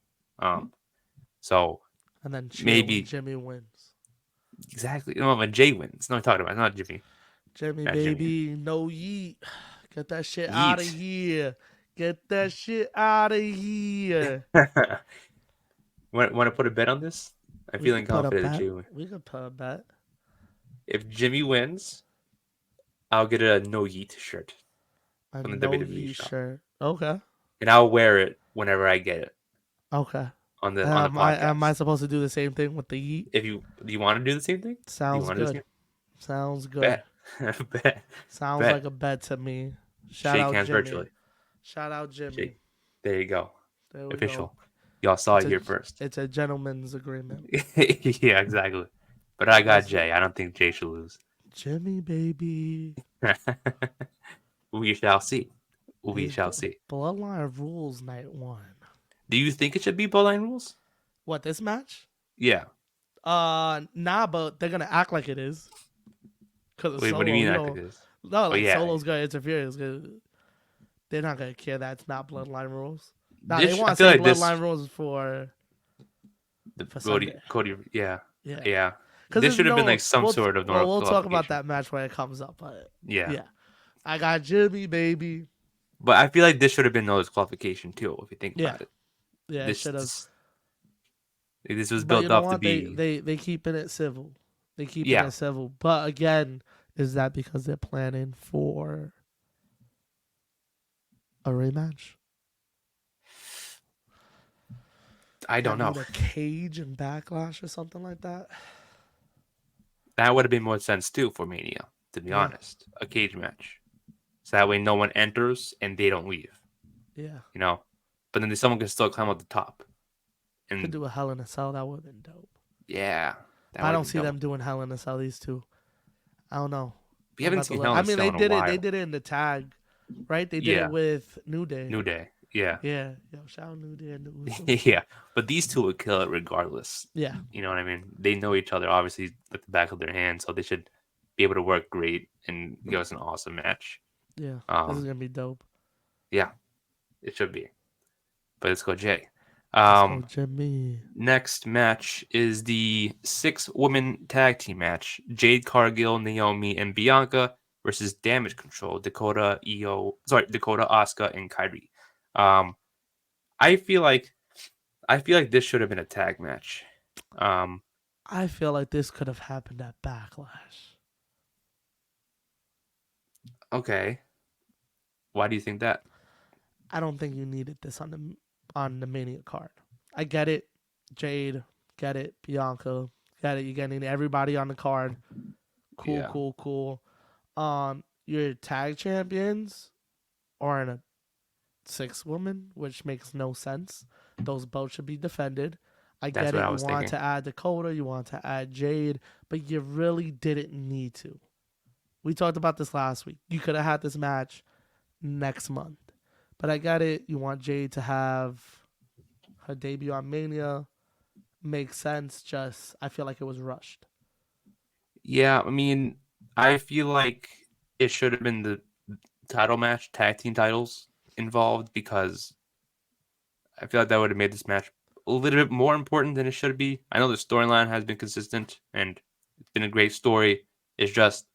So And then cheer when maybe Jimmy wins. exactly. No, when Jay wins. No, I'm talking about not Jimmy, Jimmy not Jimmy. baby, no yeet. Get that shit out of Yeet. here. Get that shit out of here. Want to put a bet on this? I'm We feeling could put a confident that bet. Jay wins. We could put a bet. If Jimmy wins, I'll get a no yeet shirt A from the no WWE yeet shop, shirt. Okay. and I'll wear it whenever I get it Okay. on the Am I podcast. supposed to do the same thing with the yeet? If you do, you want to do the same thing? Do you Sounds want to do the good. same? Sounds good. Bet, bet, Sounds like bet. a bet to me. Shout Shake out hands Jimmy. virtually. Shout out Jimmy. Shake. There you go. There we go. Official. Y'all saw It's it a here first. it's a gentleman's agreement. Yeah, exactly. But I got Let's do Jay. I don't think Jay should lose. Jimmy baby. We shall see. We Is shall see. Bloodline Rules Night 1. Do you think it should be Bloodline rules? What, this match? Yeah. Nah, but they're gonna act like it is. Cause of Wait, what do you Solo, mean you after know. this? No, Oh like yeah. Solo's gonna interfere. They're not gonna care that it's not Bloodline Rules. Nah, they This want I to feel say like this Bloodline Rules for the Sunday. Cody yeah. Yeah, Yeah. because This there's should have been no. like some sort of We'll talk about qualification. that match when it comes up. But Yeah. yeah, I got Jimmy baby. But I feel like this should have been no disqualification too, if you think Yeah, about it. yeah, it This should have. this, this was But you built know up to what? They be they they keeping it civil. They keeping yeah. it civil. But again, is that because they're planning for a rematch? I That don't know. need a cage and backlash or something like that. That would have been more sense too for Mania, to be Yeah, honest. A cage match. So that way no one enters and they don't leave, yeah. you know? But then someone can still climb up the top. Could And do a Hell in a Cell. That would have been dope. yeah, that But I would have don't been see them dope. doing Hell in a Cell. These two. I don't know. We I'm haven't about to seen look. Hell in I a mean, Cell they in a did it. They while. did it in the tag, right? They did it Yeah. with New Day. New Day. Yeah. Yeah, yo, shout out New Day and the Usos. Yeah. But these two would kill it regardless. Yeah, You know what I mean? They know each other obviously like the back of their hand, so they should be able to work great and give us an awesome match. yeah. This is Um, gonna be dope. yeah, it should be. But let's go, Jay. Let's go, Um, Jimmy. Next match is the 6-woman tag team match: Jade Cargill, Naomi, and Bianca versus Damage Control, Dakota, Asuka, and Kyrie. Um, I feel like this should have been a tag match. Um, I feel like this could have happened at Backlash. okay, why do you think that? I don't think you needed this on the Mania card. I get it, Jade. Get it, Bianca. Get it. You're getting everybody on the card. Cool, Yeah, cool, cool. Your tag champions are in a 6-woman, which makes no sense. Those belts should be defended. I that's get what it. I You was want thinking. to add Dakota, you want to add Jade, but you really didn't need to. We talked about this last week. You could have had this match next month. But I get it. You want Jade to have her debut on Mania. Makes sense. Just, I feel like it was rushed. Yeah, I mean, I feel like it should have been the title match, tag team titles involved because I feel like that would have made this match a little bit more important than it should be. I know the storyline has been consistent and it's been a great story. It's just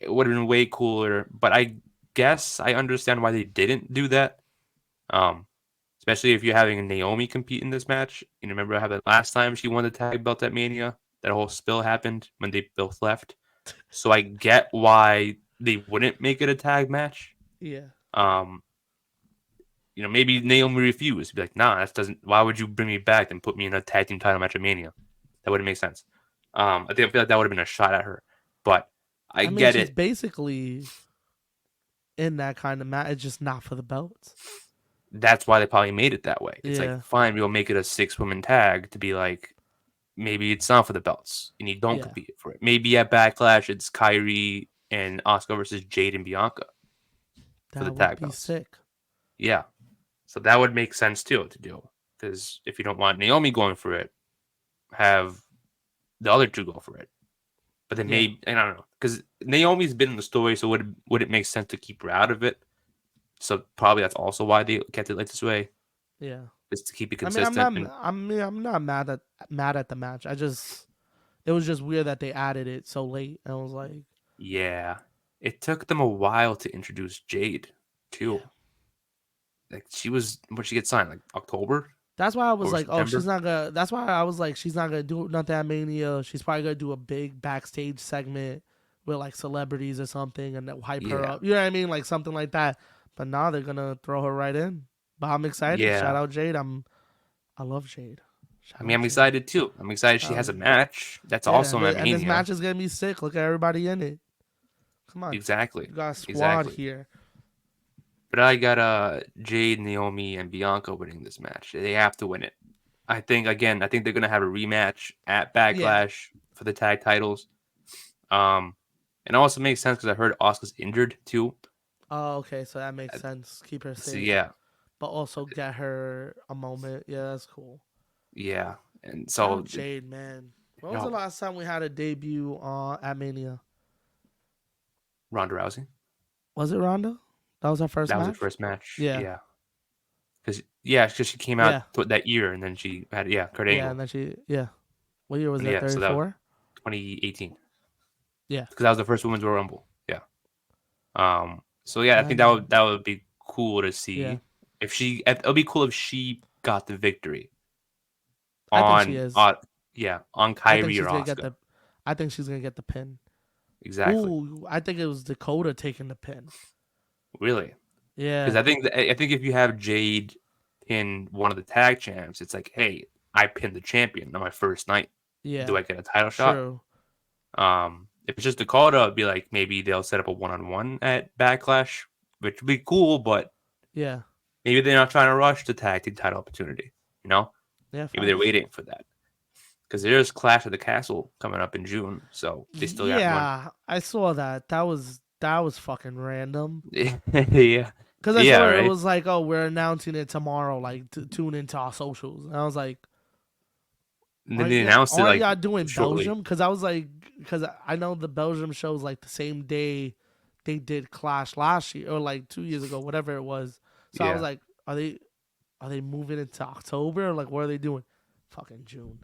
it would have been way cooler, but I guess I understand why they didn't do that. Um, Especially if you're having a Naomi compete in this match. You remember how the last time she won the tag belt at Mania, that whole spill happened when they both left. So I get why they wouldn't make it a tag match. Yeah. Um, maybe Naomi refused. Be like, nah, that doesn't. Why would you bring me back and put me in a tag team title match at Mania? That wouldn't make sense. I feel like that would have been a shot at her, but I I mean, get she's it. basically in that kind of match. It's just not for the belts. That's why they probably made it that way. It's like, Yeah, fine, we'll make it a 6 woman tag to be like, maybe it's not for the belts and you don't yeah, compete for it. Maybe at Backlash it's Kyrie and Oscar versus Jade and Bianca for the that would tag be belts. sick. Yeah, so that would make sense too to do, because if you don't want Naomi going for it, have the other two go for it. But then Yeah, maybe, and I don't know, because Naomi's been in the story, so would it make sense to keep her out of it? So probably that's also why they kept it like this way, yeah. is to keep it I mean, I'm consistent. not. And I'm not mad at the match. It was just weird that they added it so late. And I was like, yeah, it took them a while to introduce Jade too. yeah. Like she was, when she get signed, like October That's why I was or like, oh, she's September. not gonna. That's why I was like, she's not gonna do nothing at Mania. She's probably gonna do a big backstage segment with like celebrities or something and then hype her Yeah, up. You know what I mean? Like something like that. But now they're gonna throw her right in. But I'm excited. Shout yeah. out Jade. I love Jade. I Shout mean, out I'm Jade. excited too. I'm excited she Shout out has a Jade. match. That's Yeah, also and, my and this Mania. match is gonna be sick. Look at everybody in it. Come on, Exactly, you got a squad exactly. here. But I got Jade, Naomi, and Bianca winning this match. They have to win it. I think they're gonna have a rematch at Yeah. Backlash for the tag titles. Um, and it also makes sense because I heard Oscar's injured too. Oh, okay. So that makes Uh, sense. Keep her So safe, yeah, but also get her a moment. Yeah, that's cool. yeah, and Shout out so Jade, man. When was the no, last time we had a debut at Mania? Ronda Rousey. Was it Ronda? That was her first That was her match. first match. Yeah, Because she came out yeah, that year, and then she had Kurt yeah. And Angle, then yeah. What year was and that? so that was 34. 2018, Yeah, because that was the first Women's Royal Rumble. Yeah. So yeah, I think and that would be cool to yeah, see if she. It'll be cool if she got the victory I think she on is. on I think Kyrie she's or gonna get Oscar. the. I think she's gonna get the pin. Exactly. Ooh, I think it was Dakota taking the pin. Really, because Yeah, I think if you have Jade pin one of the tag champs, it's like, hey, I pinned the champion on my first night. Do yeah, I get a title shot? true. If it's just Dakota, it'd be like maybe they'll set up a one-on-one at Backlash, which would be cool, but Yeah, maybe they're not trying to rush the tag team title opportunity. You know, yeah, maybe they're facts. waiting for that, because there's Clash of the Castle coming up in June, so they still got money. Yeah, I saw that. That was fucking random. Yeah, Cause I yeah, saw it right. was like, oh, we're announcing it tomorrow. Like, tune into our socials. And I was like, And then they announced it aren't like y'all doing shortly. Belgium? Cause I was like, cause I know the Belgium shows like the same day they did Clash last year or like 2 years ago, whatever it was. So I was Yeah, like, are they moving into October? Or like, what are they doing? Fucking June.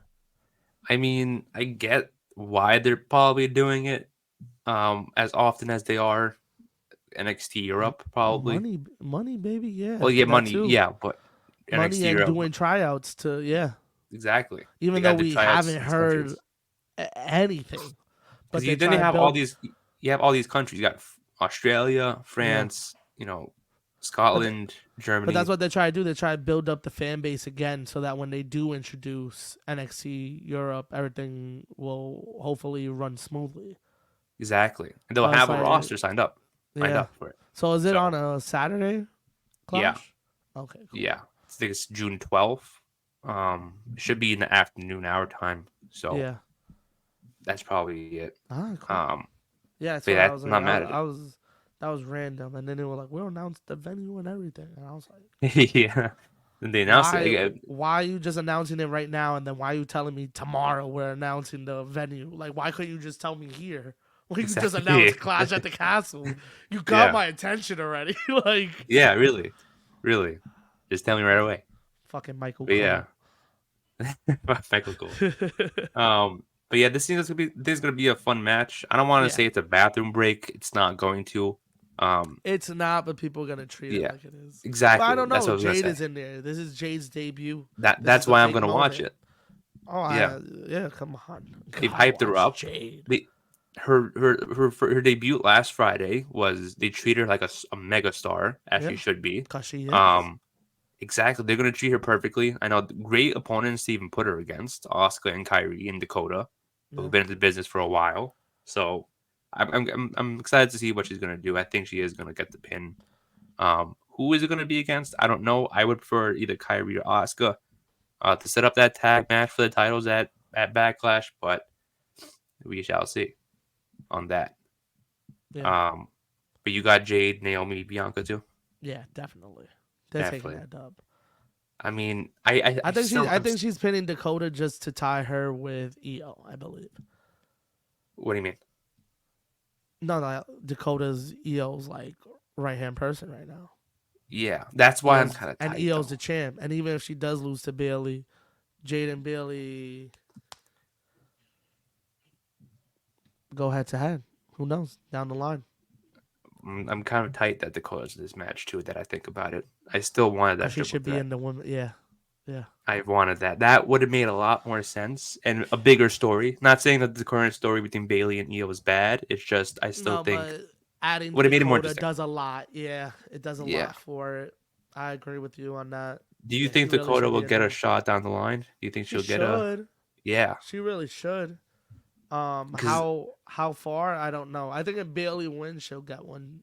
I mean, I get why they're probably doing it as often as they are NXT Europe, probably. Money, baby. Yeah, Well, yeah, that money, too. yeah, but Money NXT and Europe, doing tryouts to exactly. They even though got the we tryouts haven't in these heard countries. anything, but Because they're then you trying to have all build. these, you have all these countries. You got Australia, Yeah, France, but th- Scotland, but that's Germany. what they try to do. They try to build up the fan base again, so that when they do introduce NXT Europe, everything will hopefully run smoothly. Exactly, and they'll So it's have a like, roster lined yeah. up for it. So is it So on a Saturday, yeah, Clash? Okay, cool. yeah. I think it's June 12th. It should be in the afternoon our time. So Yeah. that's probably it. Cool. Yeah, But so yeah, I was I'm like, not mad at I was that was random, and then they were like, we'll announce the venue and everything, and I was like, it. Yeah. Then they announced it. why? Yeah, Why are you just announcing it right now, and then why are you telling me tomorrow we're announcing the venue? Like, why couldn't you just tell me here? Why you just announce exactly. Clash at the Castle? You got Yeah. my attention already. Like, Yeah, really. Really. Just tell me right away. fucking Michael But yeah. Cole. Michael Cole. But yeah, this is gonna be a fun match. I don't want to Yeah, say it's a bathroom break. It's not going to. Um, it's not, but people are gonna treat it yeah, like it is. But I exactly. don't That's know. what I was gonna Jade say. is in there. This is Jade's debut. This is That's the why I'm big gonna watch moment. it. Oh, Yeah, yeah. Come on, they've gotta hyped her watch up. Jade. They her debut last Friday was they treat her like a mega star as she Yeah, should be. cause she is. Um, exactly, they're gonna treat her perfectly. I know great opponents to even put her against Oscar and Kyrie and Dakota, who've Yeah, been in the business for a while. So I'm excited to see what she's gonna do. I think she is gonna get the pin. Who is it gonna be against? I don't know. I would prefer either Kyrie or Oscar to set up that tag match for the titles at Backlash, but we shall see on that. yeah, Um, but you got Jade, Naomi, Bianca too. yeah. Definitely, they're taking Definitely. that dub. I mean, I still I think she's pinning Dakota just to tie her with EO. I believe. what do you mean? No, no, Dakota's EO's like right hand person right now. Yeah, that's why I'm kind of tight EO's though. the champ. And even if she does lose to Bailey, Jade and Bailey go head to head. Who knows down the line? I'm kind of tight that Dakota's in this match too. That I think about it, I still wanted Because that she triple should be threat. in the women. Yeah, yeah. I wanted that. That would have made a lot more sense and a bigger story. Not saying that the current story between Bailey and Io is bad. It's just I still No, think but adding would have made it more Dakota interesting. does a lot. Yeah, it does a Yeah. lot for it. I agree with you on that. Do you Yeah, she think really Dakota should will be in get a there. shot down the line? Do you think She she'll get a? should. Yeah, She really should. because How far? I don't know. I think if Bailey wins, she'll get one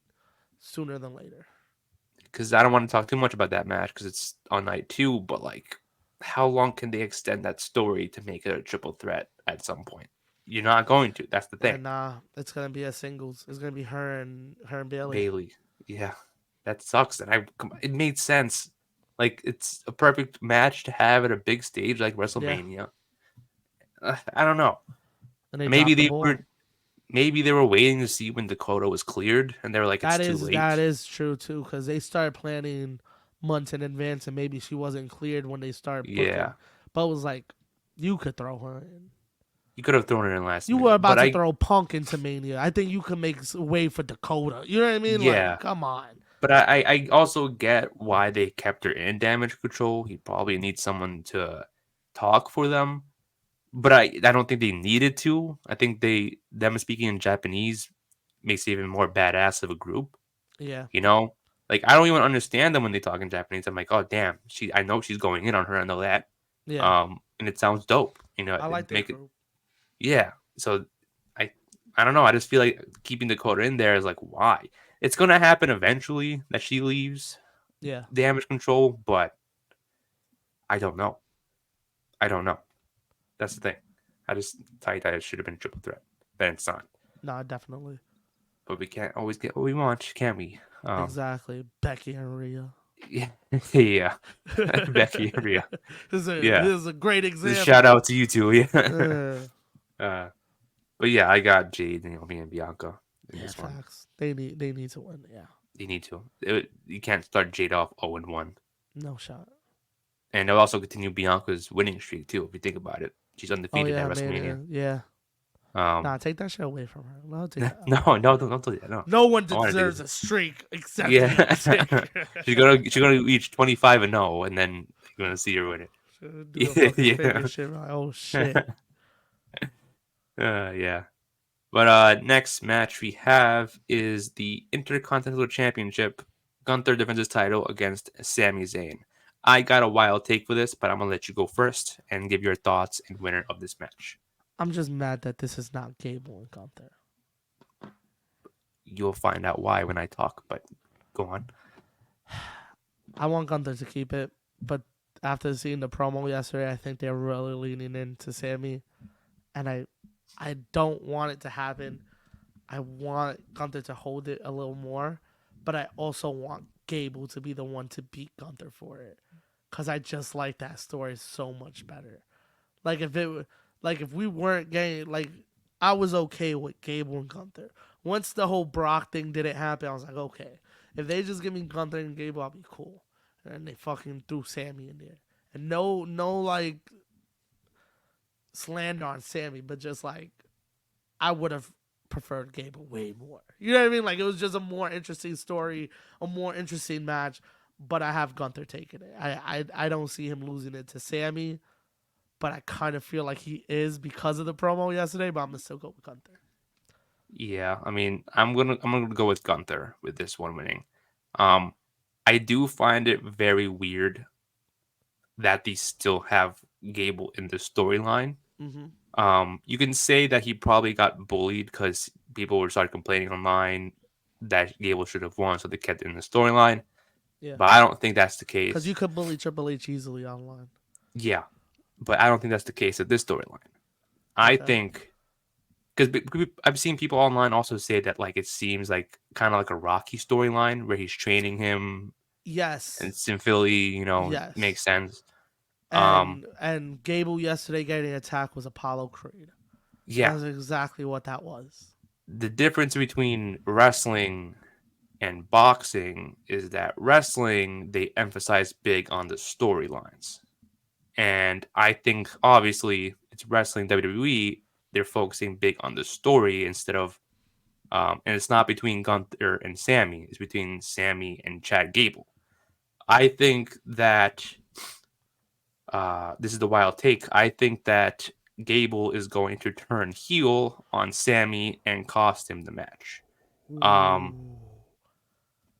sooner than later. I don't want to talk too much about that match because it's on night two. But like, how long can they extend that story to make it a triple threat at some point? You're not going to. That's the thing. And it's gonna be a singles. It's gonna be her and Bailey. Bailey. Yeah, that sucks. And it made sense. Like it's a perfect match to have at a big stage like Yeah, WrestleMania. I don't know. and they Maybe dropped the they ball. were maybe they were waiting to see when Dakota was cleared, and they were like, it's too That late. is true too, because they started planning months in advance, and maybe she wasn't cleared when they started Yeah, booking. But it was like, you could throw her in. you could have thrown it in last You were minute, but about to I throw Punk into Mania. I think you could make way for Dakota. You know what I mean? Like, yeah, come on. but I also get why they kept her in damage control. He probably needs someone to talk for them, but I don't think they needed to. I think them speaking in Japanese makes it even more badass of a group. Yeah, You know, like I don't even understand them when they talk in Japanese. I'm like, oh damn, I know she's going in on her. I know that. yeah. And it sounds dope. I like their Make it group. yeah. So I I don't know. I just feel like keeping Dakota in there is like why? It's gonna happen eventually that she leaves Yeah. damage control, but I don't know. I don't know. That's the thing. I just thought that it should have been triple threat. Then it's not. Nah, definitely. But we can't always get what we want, can we? Exactly. Becky and Rhea. Yeah, yeah. this Becky and Rhea. is this Yeah. is a great Just shout example. out to you two. Yeah. Uh, uh, but yeah, I got Jade, Naomi, and Bianca in yeah, this one. facts. They need to win. Yeah. You need to. You can't start Jade off 0-1. No shot. And they'll also continue Bianca's winning streak too, if you think about it. She's Oh undefeated at yeah, WrestleMania. Mania. Yeah. Um, Nah, take that shit away from her. No, take that no, away from no, her. don't do that. No, No one I want to take deserves it. a streak except Yeah, me. she's gonna reach 25-0, and then you're gonna see her win Do the it. fucking finger Yeah, shit. Like, oh shit. yeah. But next match we have is the Intercontinental Championship. Gunther defends his title against Sami Zayn. I got a wild take for this, but I'm gonna let you go first and give your thoughts and winner of this match. I'm just mad that this is not Gable and Gunther. You'll find out why when I talk, but go on. I want Gunther to keep it, but after seeing the promo yesterday, I think they're really leaning into Sammy, and I don't want it to happen. I want Gunther to hold it a little more, but I also want Gable to be the one to beat Gunther for it, cause I just like that story so much better. Like if we weren't getting like I was okay with Gable and Gunther. Once the whole Brock thing didn't happen, I was like, okay. If they just give me Gunther and Gable, I'll be cool. And they fucking threw Sammy in there. And no like slander on Sammy, but just like I would have preferred Gable way more. You know what I mean? Like it was just a more interesting story, a more interesting match. But I have Gunther taking it. I don't see him losing it to Sammy, but I kind of feel like he is because of the promo yesterday. But I'm gonna still go with Gunther. Yeah, I mean, I'm gonna go with Gunther with this one winning. Um, I do find it very weird that they still have Gable in the storyline. Mm-hmm. You can say that he probably got bullied because people were started complaining online that Gable should have won, so they kept it in the storyline. Yeah, But I don't think that's the because you case. could bully Triple H easily online. Yeah, but I don't think that's the case of this storyline. I Okay. think because I've seen people online also say that like it seems like kind of like a Rocky storyline where he's training him and Yes. it's in Philly, makes Yes. sense. Um, And Gable yesterday getting attacked was Apollo Creed. yeah, That's exactly what that was. the difference between wrestling and boxing is that wrestling they emphasize big on the storylines. And I think obviously it's wrestling WWE, they're focusing big on the story instead of and it's not between Gunther and Sammy, it's between Sammy and Chad Gable. I think that this is the wild take. I think that Gable is going to turn heel on Sammy and cost him the match. Um, Ooh.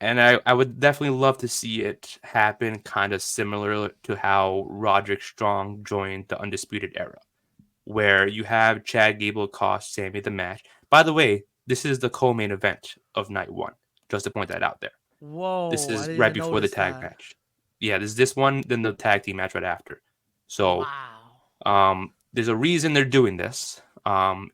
and I would definitely love to see it happen, kind of similar to how Roderick Strong joined the Undisputed Era, where you have Chad Gable cost Sammy the match. By the way, this is the co-main event of night one. Just to point that out there. This Whoa, I is didn't right even before the notice tag that. match. Yeah, this one, then the tag team match right after. So Wow. there's a reason they're doing this.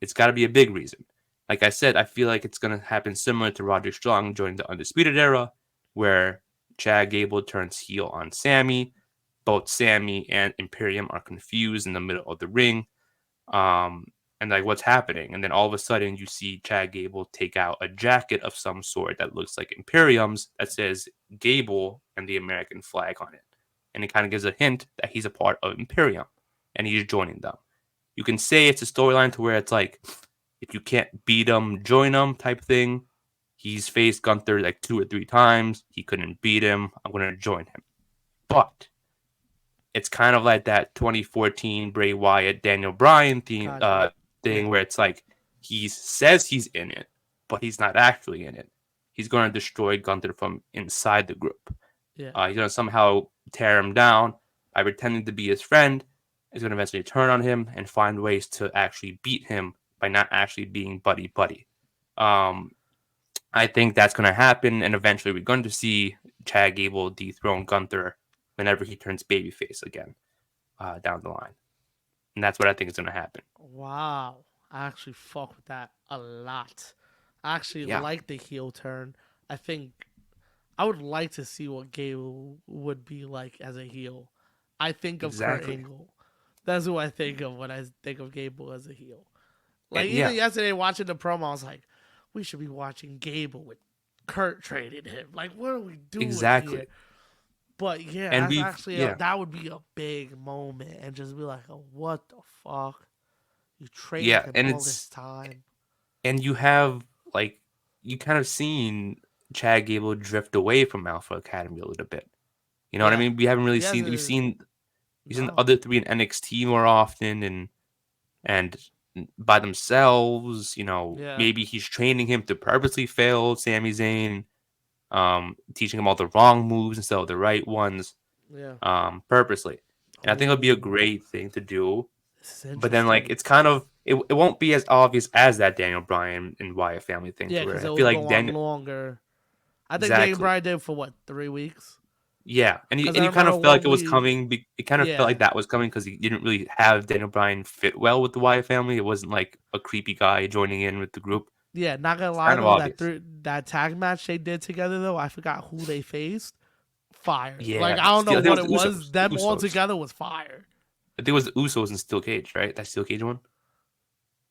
It's got to be a big reason. Like I said, I feel like it's gonna happen similar to Roderick Strong joining the Undisputed Era, where Chad Gable turns heel on Sammy. Both Sammy and Imperium are confused in the middle of the ring, um, and like what's happening. And then all of a sudden, you see Chad Gable take out a jacket of some sort that looks like Imperium's that says Gable and the American flag on it, and it kind of gives a hint that he's a part of Imperium, and he's joining them. You can say it's a storyline to where it's like, if you can't beat him, join him type thing. He's faced Gunther like 2 or 3 times. He couldn't beat him. I'm gonna join him. But it's kind of like that 2014 Bray Wyatt Daniel Bryan Gotcha. thing Yeah. where it's like he says he's in it, but he's not actually in it. He's going to destroy Gunther from inside the group. Yeah. He's going to somehow tear him down by pretending to be his friend. He's going to eventually turn on him and find ways to actually beat him by not actually being buddy buddy. Um, I think that's going to happen, and eventually we're going to see Chad Gable dethrone Gunther whenever he turns babyface again down the line, and that's what I think is going to happen. Wow. I actually fuck with that a lot. I actually Yeah, like the heel turn. I think I would like to see what Gable would be like as a heel. I think of Kurt exactly. Angle. That's who I think of when I think of Gable as a heel. And Like even yeah, yesterday watching the promo, I was like, we should be watching Gable with Kurt trading him. Like, what are we doing here? exactly. But yeah, And that's we've actually yeah, that would be a big moment, and just be like, oh, what the fuck? You trained yeah, him and all this it's time. and you have like you kind of seen Chad Gable drift away from Alpha Academy a little bit. You know what I Yeah, mean? We haven't really he seen we've hasn't. seen we've seen the No. other three in NXT more often and by themselves. Yeah, Maybe he's training him to purposely fail Sami Zayn, teaching him all the wrong moves instead of the right ones, yeah. purposely. And I think it would be a Oh, great thing to do. this is But then, like, interesting. it's kind of it won't be as obvious as that Daniel Bryan and Wyatt family thing. Yeah, To where because it I feel will like go on Daniel, longer. I think Daniel exactly, Bryan did for what 3 weeks. yeah, Because and I you kind remember of felt like one it was week. coming. It kind of felt Yeah, like that was coming because he didn't really have Daniel Bryan fit well with the Wyatt family. It wasn't like a creepy guy joining in with the group. yeah. Not gonna It's lie kind of though, that obvious. that tag match they did together though, I forgot who they faced. Fire. Like Yeah, I don't know still, I think it what was it the was. Usos. The Them all Usos. together was fire. I think it was the Usos and Steel Cage, right? That Steel Cage one.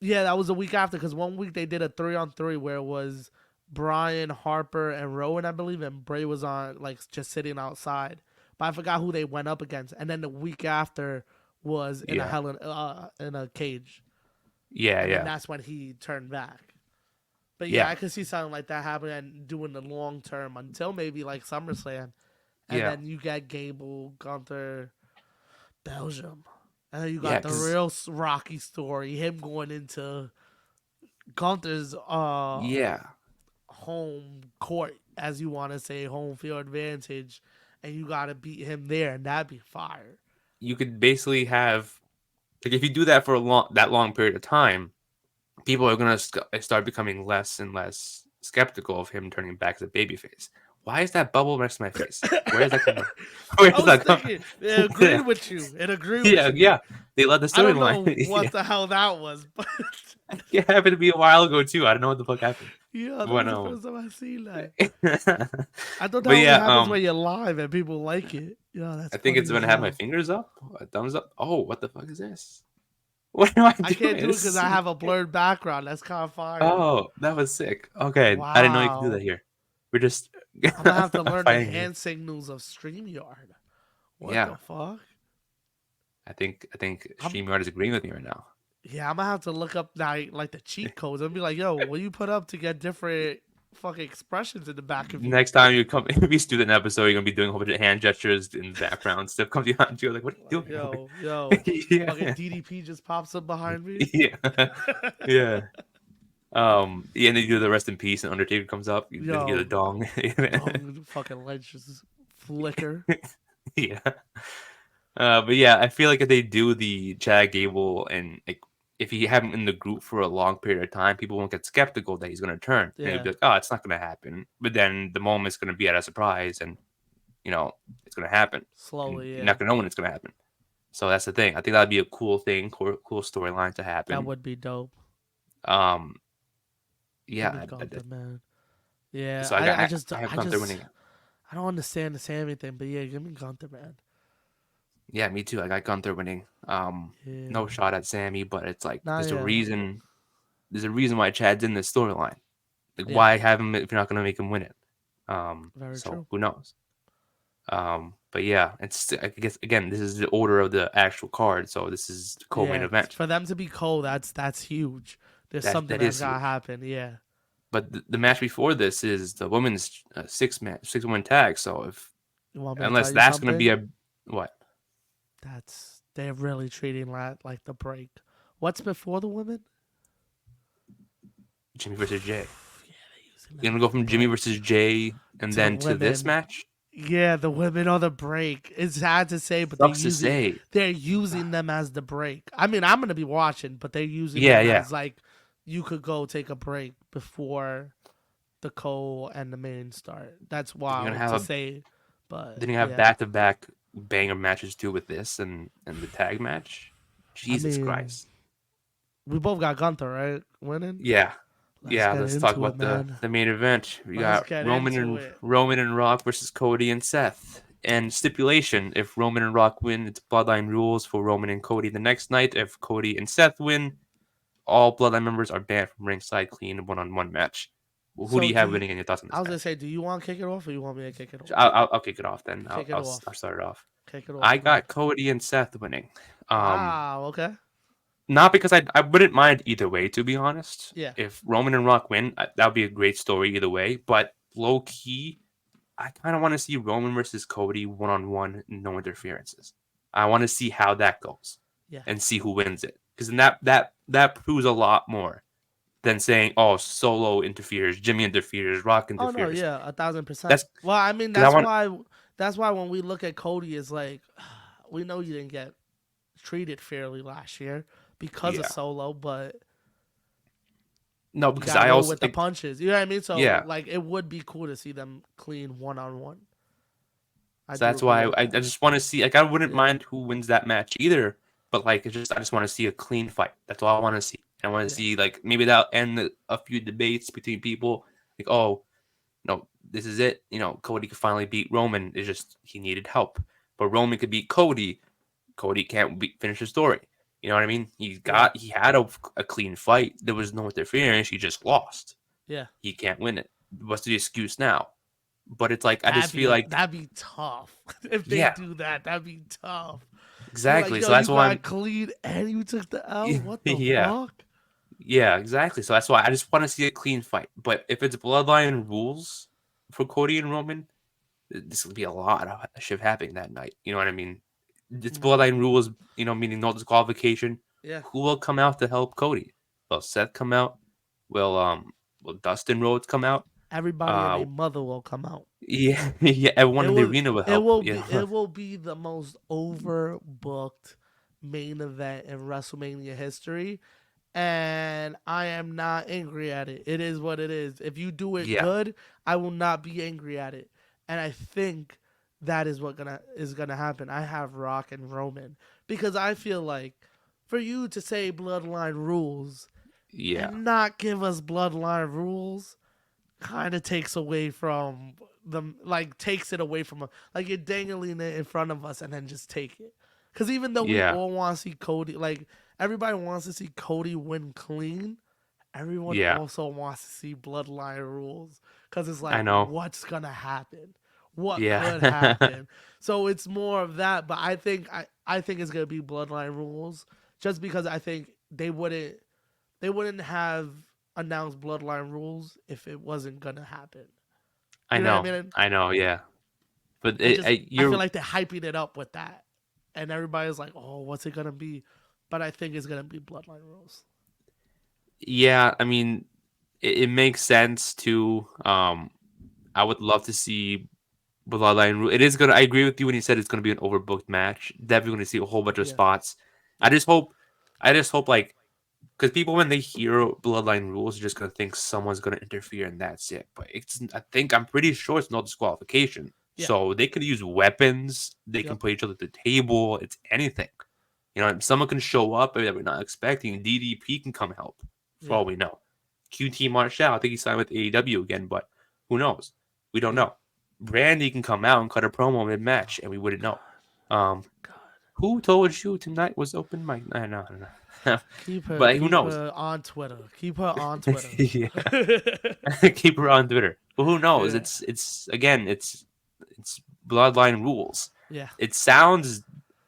Yeah, that was the week after because one week they did a 3-on-3 where it was Brian, Harper, and Rowan, I believe, and Bray was on like just sitting outside. But I forgot who they went up against. And then the week after was in a Yeah, in a cage, yeah, and then yeah, that's when he turned back. But yeah, yeah, I could see something like that happening and doing the long term until maybe like SummerSlam, and yeah, then you got Gable, Gunther, Belgium, and then you yeah. got the Because real Rocky story, him going into Gunther's Yeah, home court, as you want to say, home field advantage, and you got to beat him there, and that'd be fire. you could basically have like if you do that for that long period of time, people are gonna start becoming less and less skeptical of him turning back as a babyface. Why is that bubble next to my face? Where is that coming from? Where I is was that coming? thinking, it agreed with you. It agreed with Yeah, you. yeah. They led the I don't storyline. know Yeah, what the hell that was, but it happened to be a while ago too. I don't know what the fuck happened. yeah, that But was the first time I seen that. I thought that but only yeah, happens when you're live and people like it. Yeah, that's I think funny it's as gonna have my hell. fingers up, a thumbs up. Oh, what the fuck is this? What am I I can't doing? do it This because is I so have a sick. blurred background. That's kind of fire. Oh, that was sick. Okay, I didn't know you could do that Wow. here. We're just I'm gonna have to learn the fighting here. hand signals of StreamYard. What the Yeah, fuck? I think I'm StreamYard is agreeing with me right now. yeah, I'm gonna have to look up like the cheat codes and be like, yo, what you put up to get different fucking expressions in the back of you? Next time you come, if you do an episode, you're gonna be doing a whole bunch of hand gestures in the background. Stuff comes behind you, like, what are you Like, doing? fucking Yeah, DDP just pops up behind me. yeah, yeah. Yeah, and then you do the rest in peace, and Undertaker comes up. You then hear the Yo, dong. dong fucking lights just flicker. Yeah. But yeah, I feel like if they do the Chad Gable and like if you have him in the group for a long period of time, people won't get skeptical that he's going to turn, and they'll Yeah, be like, "Oh, it's not going to happen." But then the moment's going to be at a surprise, and you know it's going to happen, and slowly. you're Yeah, not going to know when it's going to happen. So that's the thing. I think that'd be a cool thing, cool storyline to that happen. would be dope. Um, Give me yeah. Gunther, man. Yeah, So I got I have I Gunther just, winning. I don't understand the Sammy thing, but yeah, give me Gunther, man. Yeah, me too. I got Gunther winning. Yeah, No shot at Sammy, but it's like nah, there's a yeah, reason. There's a reason why Chad's in this storyline. Like, yeah. why have him if you're not going to make him win it? Very So true. who knows? But yeah, it's I guess again this is the order of the actual card, so this is the co-main Yeah, event. for them to be cold, that's huge. There's That something that that's is gotta huge. happen. Yeah. But the match before this is the women's six woman tag. So if You want me to unless tell you that's going to be something? a what That's they're really treating that like the break. What's before the women? Jimmy versus Jay. Yeah, they're using You're them gonna as go the from Jimmy break. versus Jay and To the then to this women. match. Yeah, the women are the break. It's sad to say, but Sucks to say. they're using them as the break. I mean, I'm gonna be watching, but they're using Yeah, them yeah. as like you could go take a break before the co and the main start. That's Then you're gonna wild have to a say, but then you have yeah. back to back banger matches too with this and the tag match. I Jesus mean, Christ. we both got Gunther, right? Winning. Yeah. Let's Yeah, get let's talk into it, about man. the main event. We Let's got get into it. Roman and Rock versus Cody and Seth. And stipulation: if Roman and Rock win, it's Bloodline rules for Roman and Cody the next night. If Cody and Seth win, all Bloodline members are banned from ringside. Clean one-on-one match. Who do So you do have you? winning in your thoughts on I this was gonna match? say, do you want to kick it off, or you want me to kick it So off? I'll kick it off then. Kick it I'll off. start it off. Kick it I off, man. got Cody and Seth winning. Wow. Okay. Not because I wouldn't mind either way, to be honest. Yeah. If Roman and Rock win, that would be a great story either way. But low key, I kind of want to see Roman versus Cody one on one, no interferences. I want to see how that goes Yeah. and see who wins it, because then that proves a lot more than saying, "Oh, Solo interferes, Jimmy interferes, Rock Oh no. interferes." Yeah. 1,000%. That's Well, I mean, because I want. That's why when we look at Cody, it's like we know you didn't get treated fairly last year because of Yeah, Solo, but no, you because gotta I roll also with the punches. You know what I mean? So yeah. like, it would be cool to see them clean one on one. I So do that's agree why with I that. just want to see. Like, I wouldn't Yeah. mind who wins that match either, but like, I just want to see a clean fight. That's all I want to see. I want to Yeah. see like maybe that'll end a few debates between people. Like, oh, no, this is it. Cody could finally beat Roman. It's just he needed help, but Roman could beat Cody. Cody can't finish the story. You know what I mean? Yeah. He had a clean fight. There was no interference. He just lost. Yeah. He can't win it. What's the excuse now? But it's like I just feel like That'd be tough if they yeah, do that. That'd be tough. Be like, exactly. yo, So that's you why got I'm clean and you took the L. What the yeah. fuck? Yeah, exactly. So that's why I just want to see a clean fight. But if it's bloodline rules for Cody and Roman, this will be a lot of shit happening that night. You know what I mean? It's Mm, bloodline rules, meaning no disqualification. yeah. Who will come out to help Cody? Will Seth come out? will Dustin Rhodes come out? Everybody and Uh, their mother will come out. yeah, yeah. Everyone It in the will arena will it help. will You be know, it will be the most overbooked main event in WrestleMania history, and I am not angry at it. It is what it is. If you do it yeah, good, I will not be angry at it. And I think that is what gonna happen. I have Rock and Roman because I feel like for you to say Bloodline rules yeah, and not give us Bloodline rules kind of takes away from them, like takes it away from us. Like you're dangling it in front of us and then just take it. Because even though we yeah, all want to see Cody, like everybody wants to see Cody win clean, everyone yeah. also wants to see Bloodline rules. Because it's I like, know. what's gonna happen? What Yeah, could happen? So it's more of that. But I think it's gonna be Bloodline rules, just because I think they wouldn't have announced Bloodline rules if it wasn't gonna happen. I You know what I know. mean? I know. Yeah, but I feel you're like they're hyping it up with that, and everybody's like, "Oh, what's it gonna be?" But I think it's gonna be Bloodline rules. yeah. I mean, it makes sense too. I would love to see Bloodline. It is gonna. I agree with you when you said it's gonna be an overbooked match. Definitely gonna see a whole bunch of Yeah, spots. I just hope. I just hope like because people when they hear Bloodline rules are just gonna think someone's gonna interfere and that's it. But it's. I'm pretty sure it's no disqualification. yeah, So they could use weapons. They can yep, put each other at the table. It's anything. Someone can show up that we're not expecting. DDP can come help, for yeah, all we know. QT Marshall, I think he signed with AEW again, but who knows? We don't yeah. know. Brandy can come out and cut a promo mid match, and we wouldn't God, know. Um, God. who told you tonight was open mic? I know, I don't know. But who Keep knows? her on Twitter. Keep her on Twitter. Yeah, keep her on Twitter. But who knows? Yeah, It's again, it's bloodline rules. yeah. It sounds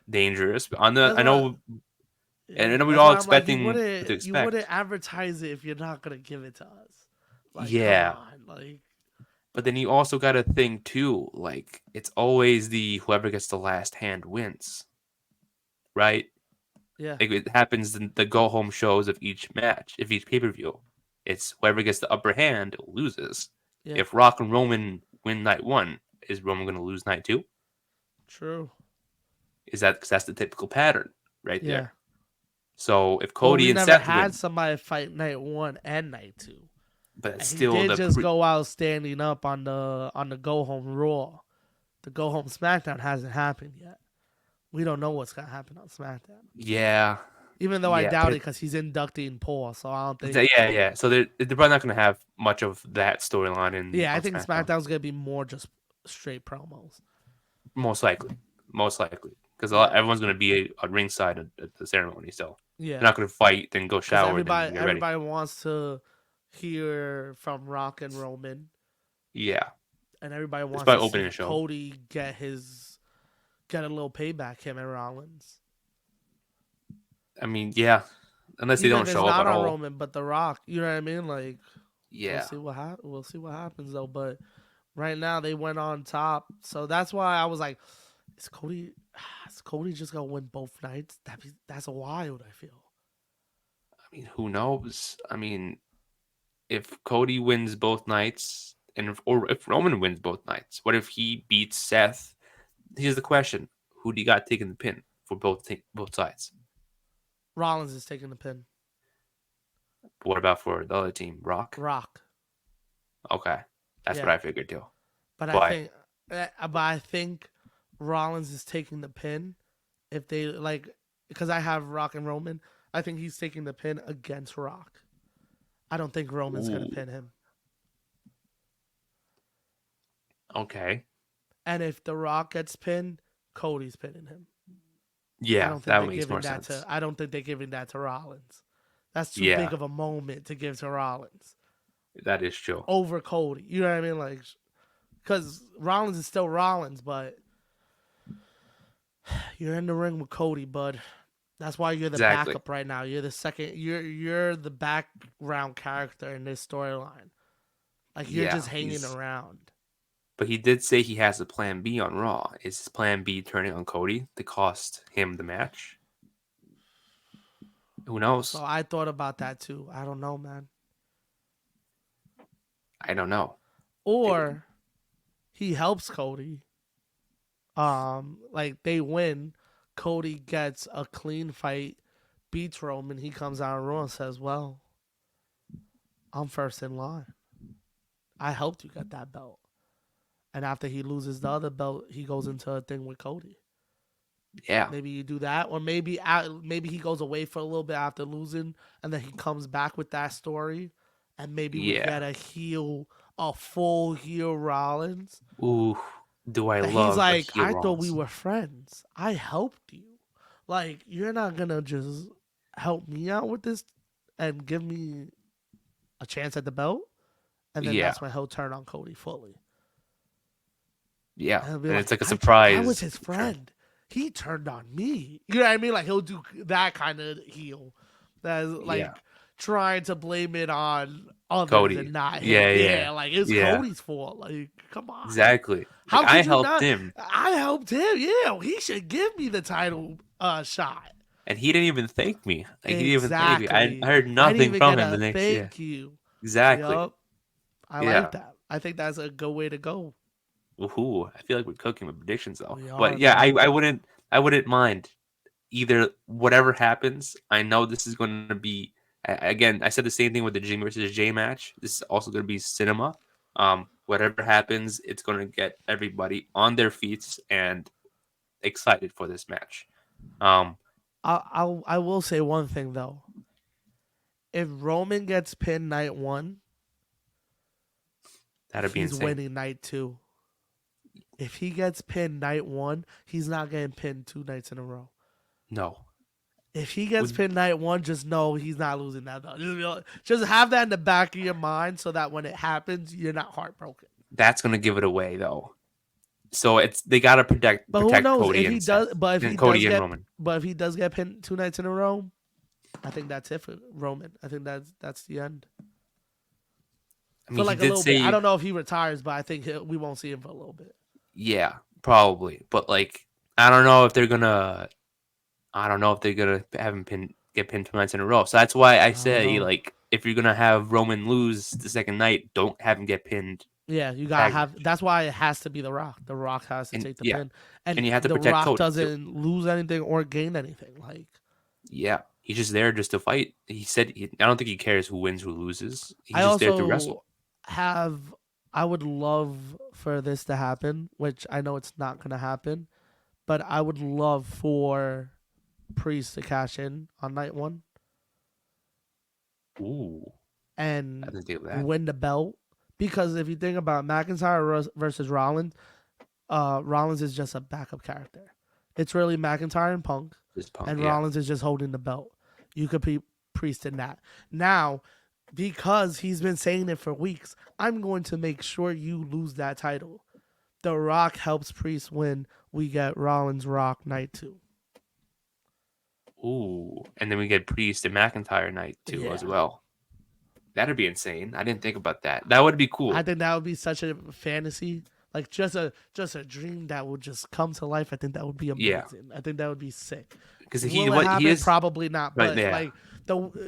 dangerous. But That's I what. know, and I Yeah, know we're that's all why I'm like, expecting what to you wouldn't expect. advertise it if you're not gonna give it to us. Like, come Yeah, on, like, but then you also got to think too, like it's always the whoever gets the last hand wins, right? yeah, Like it happens in the go home shows of each match, of each pay per view. It's whoever gets the upper hand loses. yeah, If Rock and Roman win night one, is Roman going to lose night two? true, Is that because that's the typical pattern right yeah. there? So if Well, Cody we and never Seth had win, somebody fight night one and night two. but it's And he still did the just go out standing up on the go home Raw. The go home SmackDown hasn't happened yet. We don't know what's gonna happen on SmackDown. yeah, Even though I yeah, doubt but it because he's inducting Paul, so I don't think. yeah, yeah. So they're probably not going to have much of that storyline in Yeah, I on think SmackDown. SmackDown's gonna be more just straight promos. Most likely, because Yeah, everyone's going to be at ringside at the ceremony. So they're yeah, not going to fight, then go because shower, then get ready. everybody wants to hear from Rock and Roman, Yeah, and everybody it's wants to probably opening the see show. Cody get a little payback. Him and Rollins. I mean, yeah, unless they Even don't if it's show up not at on all. Roman, but The Rock. You know what I mean? Like Yeah, we'll see what happens though. But right now they went on top, so that's why I was like, is Cody? Is Cody just gonna win both nights? That's wild. I feel. I mean, who knows? I mean, if Cody wins both nights, or if Roman wins both nights, what if he beats Seth? Here's the question: who do you got taking the pin for both sides? Rollins is taking the pin. What about for the other team, Rock? Rock. Okay, that's what Yeah, I figured too. but But I think Rollins is taking the pin if they like because I have Rock and Roman. I think he's taking the pin against Rock. I don't think Roman's gonna ooh, pin him. okay, And if The Rock gets pinned, Cody's pinning him. I yeah, don't think that they're makes more giving that sense. to. I don't think they're giving that to Rollins. That's too big Yeah, of a moment to give to Rollins that is true. over Cody. You know what I mean? Like, because Rollins is still Rollins, but you're in the ring with Cody, bud. That's why you're the Exactly. backup right now. You're the second. You're the background character in this storyline. Like you're Yeah, just hanging he's. around. But he did say he has a plan B on Raw. Is his plan B turning on Cody to cost him the match? Who So knows? I thought about that too. I don't know, man. I don't know. Or he helps Cody. Like they win. Cody gets a clean fight, beats Roman. He comes out on Raw and says, "Well, I'm first in line. I helped you get that belt." And after he loses the other belt, he goes into a thing with Cody. Yeah, Maybe you do that, or maybe he goes away for a little bit after losing, and then he comes back with that story, and maybe we yeah. get a full heel Rollins. Ooh, do I That he's love a like, heel I thought we Rollins? were friends. I helped you. Like, you're not gonna just help me out with this and give me a chance at the belt, and then Yeah, that's when he'll turn on Cody fully. yeah. And he'll be And like, it's like a I was surprise his turn. friend. He turned on me. You know what I mean? Like he'll do that kind of heel. That's Yeah, like trying to blame it on others Cody. and not him. Yeah, yeah, Yeah, like it's yeah. Cody's fault. Like, come on. Exactly. Like How I could you helped not? him, I helped him. Yeah, he should give me the title shot. and he didn't even thank me. Like he didn't even thank me. I Exactly. heard I didn't nothing even from get him the a next. Yeah, thank you. exactly. Yup. I like Yeah. that. I think that's a good way to go. Ooh, I feel like we're cooking with predictions though. We But are, yeah, man. I wouldn't mind either. Whatever happens, I know this is going to be. Again, I said the same thing with the Jimmy versus Jay match. This is also going to be cinema. Whatever happens, it's going to get everybody on their feet and excited for this match. Um, I will say one thing though. If Roman gets pinned night one, that'd be he's insane. winning night two. If he gets pinned night one, he's not getting pinned 2 nights in a row. No, If he gets would pinned night one, just know he's not losing that belt. Just have that in the back of your mind so that when it happens, you're not heartbroken. that's going to give it away though. So it's they got to But who protect knows Cody if he and does? Seth and Cody and Roman. But if he does get pinned 2 nights in a row, I think that's it for Roman. I think that's the end I for mean, he like a did little bit. I say, don't know if he retires, but I think we won't see him for a little bit. yeah, probably, but like, I don't know if they're gonna, I don't know if they're gonna have him get pinned 2 nights in a row. So that's why I I don't say, know. like, if you're gonna have Roman lose the second night, don't have him get pinned Yeah, you gotta tag have. match. That's why it has to be The Rock. The Rock has to And take the yeah, pin, and and you have to The protect Rock Cody too. doesn't lose anything or gain anything. Like Yeah, he's just there just to fight. He said, I don't think he cares who wins, who loses. I He's just there to wrestle. also have. I would love for this to happen, which I know it's not gonna happen, but I would love for Priest to cash in on night one Ooh, I and didn't think of that. win the belt. Because if you think about McIntyre versus Rollins, Rollins is just a backup character. It's really McIntyre and Punk, Just punk, and yeah. Rollins is just holding the belt. You could be Priest in that. Now, because he's been saying it for weeks, I'm going to make sure you lose that title. The Rock helps Priest win. We get Rollins Rock night two. Ooh, and then we get Priest and McIntyre night too as Yeah. well. That'd be insane. I didn't think about that. That would be I cool. think that would be such a fantasy, like just a dream that would just come to life. I think that would be Yeah, amazing. I think that would be sick. because Will it he happen? is Probably not. right But there. like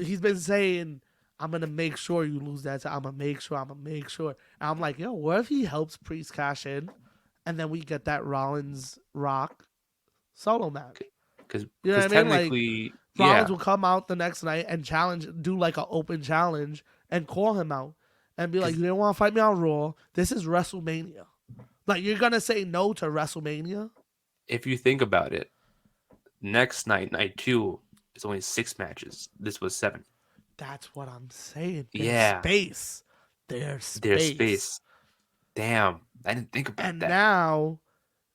he's been saying, I'm gonna make sure you lose that. I'm gonna make sure. I'm gonna make sure. And I'm like, yo, what if he helps Priest cash in, and then we get that Rollins Rock solo match? You know Because what I mean? Like technically, Rollins yeah. will come out the next night and challenge, do like an open challenge, and call him out and be like, Because "You didn't want to fight me on Raw. This is WrestleMania. Like you're gonna say no to WrestleMania? if you think about it, next night, night two, is only 6 matches. This was 7. That's what I'm saying. There's Yeah, space. There's there's space. space. Damn, I didn't think about And that. now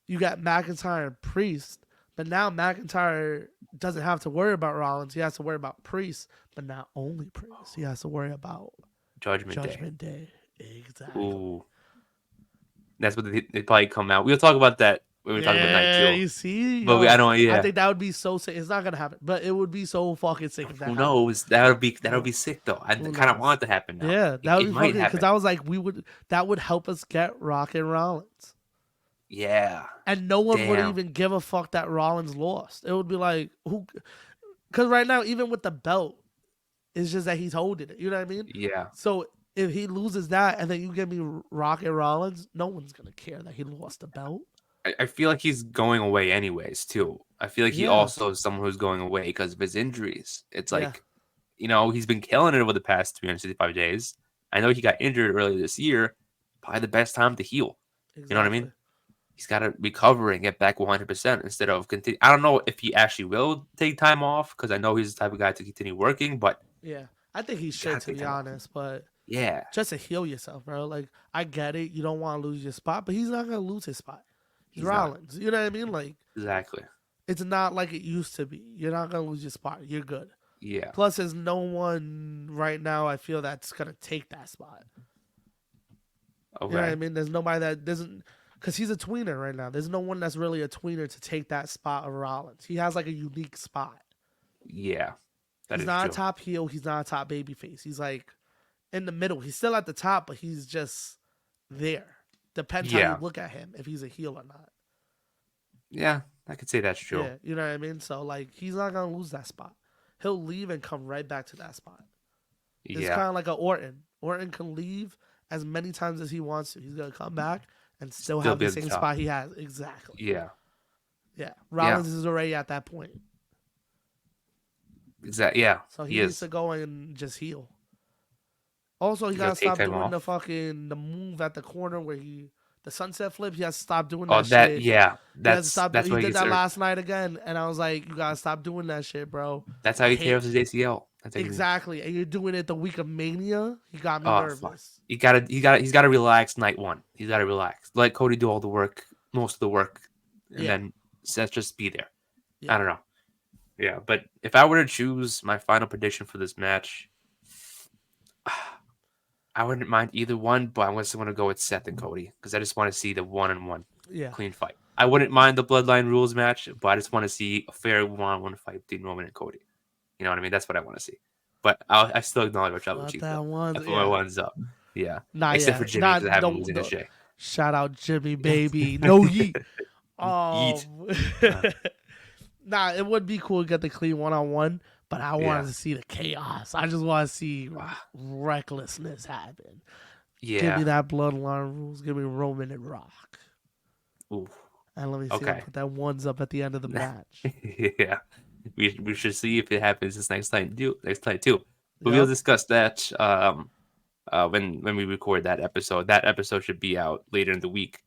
you got McIntyre and Priest, but now McIntyre doesn't have to worry about Rollins. He has to worry about Priest, but not only Priest. He has to worry about Judgment Day. Judgment Day. Exactly. Ooh, that's what they probably come out. We'll talk about that when we talk about night Yeah, two. you see, But I yo, don't. I Yeah, think that would be so sick. It's not gonna happen, but it would be so fucking sick if that who happened. knows? That'll Who, be sick though. I who kind of knows? want it to happen now. Yeah, that would It be might fucking because happen. I was like, that would help us get Rock and Rollins, Yeah. and no one would Damn. even give a fuck that Rollins lost. It would be like who, because right now even with the belt, it's just that he's holding it. You know what I mean? Yeah. So if he loses that and then you give me Rocket Rollins, no one's gonna care that he lost the belt. I feel like he's going away anyways too. I feel like he Yeah, also is someone who's going away because of his injuries. It's yeah, like, he's been killing it over the past 365 days. I know he got injured earlier this year. Probably the best time to heal. You know what I mean? exactly. He's got to recover and get back 100% instead of continue. I don't know if he actually will take time off because I know he's the type of guy to continue working, but Yeah, I think he you got should, to to take be time off. honest. But Yeah, just to heal yourself, bro. Like I get it, you don't want to lose your spot, but he's not gonna lose his spot. He's he's not. Rollins. You know what I mean? Like Exactly. it's not like it used to be. You're not gonna lose your spot. You're good. Yeah. Plus, there's no one right now. I feel that's gonna take that spot. You know what I Okay. mean? There's nobody that doesn't, because he's a tweener right now. There's no one that's really a tweener to take that spot of Rollins. He has like a unique spot. Yeah, that He's is not a true. top heel. He's not a top baby face. He's like in the middle. He's still at the top, but he's just there. Depends how you Yeah. look at him, if he's a heel or not. Yeah, I could say that's true. Yeah, you know what I mean? So like he's not gonna lose that spot. He'll leave and come right back to that spot. It's Yeah. kind of like a Orton. Orton can leave as many times as he wants to. He's gonna come back and still Still have be the at the same top. spot he has. Exactly. Yeah. Yeah. Yeah. Rollins is already at that point. Exactly. Yeah, So he he needs is. to go and just heal. Also, he You gotta gotta take stop time doing off. the move at the corner where the sunset flip. He has to stop doing Oh, that that. shit. Yeah. He has to stop. That's He why he did gets that hurt. last night again, and I was like, you gotta stop doing that shit, bro. That's how I he hate tears his ACL. That's how he. exactly. And you're doing it the week of Mania. He got me Oh fuck. nervous. He's gotta relax night one. He's gotta relax. Let Cody do all the work, most of the work, and Yeah, then let's just be there. yeah. I don't know. Yeah, but if I were to choose my final prediction for this match, I wouldn't mind either one, but I'm just going to go with Seth and Cody because I just want to see the one-on-one Yeah. clean fight. I wouldn't mind the Bloodline Rules match, but I just want to see a fair one-on-one fight between Roman and Cody. You know what I mean? That's what I want to see. But I still acknowledge my Tribal But Chief that though. I one, put my yeah. ones up. Yeah, Not except for yet. Jimmy because I Not have him don't. losing to No. Shay. Shout out Jimmy, baby. No yeet. Yeet. Uh, Nah, it would be cool to get the clean 1-on-1, but I wanted yeah. to see the chaos. I just want to see Ah, recklessness happen. Give me yeah. that bloodline rules. Give me Roman and Rock. Ooh. And let me see. I'll Okay. put that ones up at the end of the match. Yeah. We should see if it happens this next time. Next time too. But we'll Yep. discuss that when we record that episode. That episode should be out later in the week.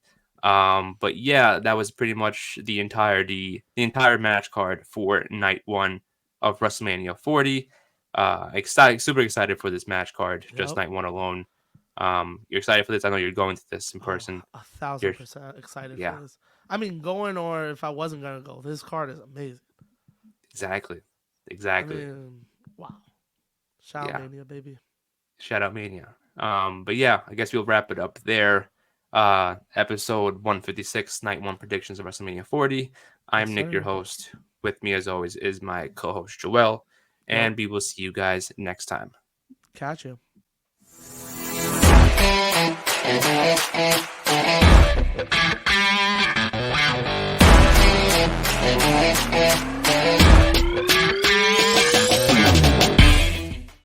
But yeah, that was pretty much the entire match card for night one of WrestleMania 40. Super excited for this match card, just Yep. night one alone. You're excited for this. I know you're going to this in Oh, person. a You're 1000% excited for Yeah, this. I mean, going or if I wasn't going to go, this card is amazing. exactly, I exactly. mean, wow. Shout Yeah, Mania, baby. shout out Mania. But yeah, I guess we'll wrap it up there. Episode 156, night one predictions of WrestleMania 40. Yes, I'm Nick, your sir. host. With me, as always, is my co-host Joel, Yep. and we will see you guys next time. Catch you.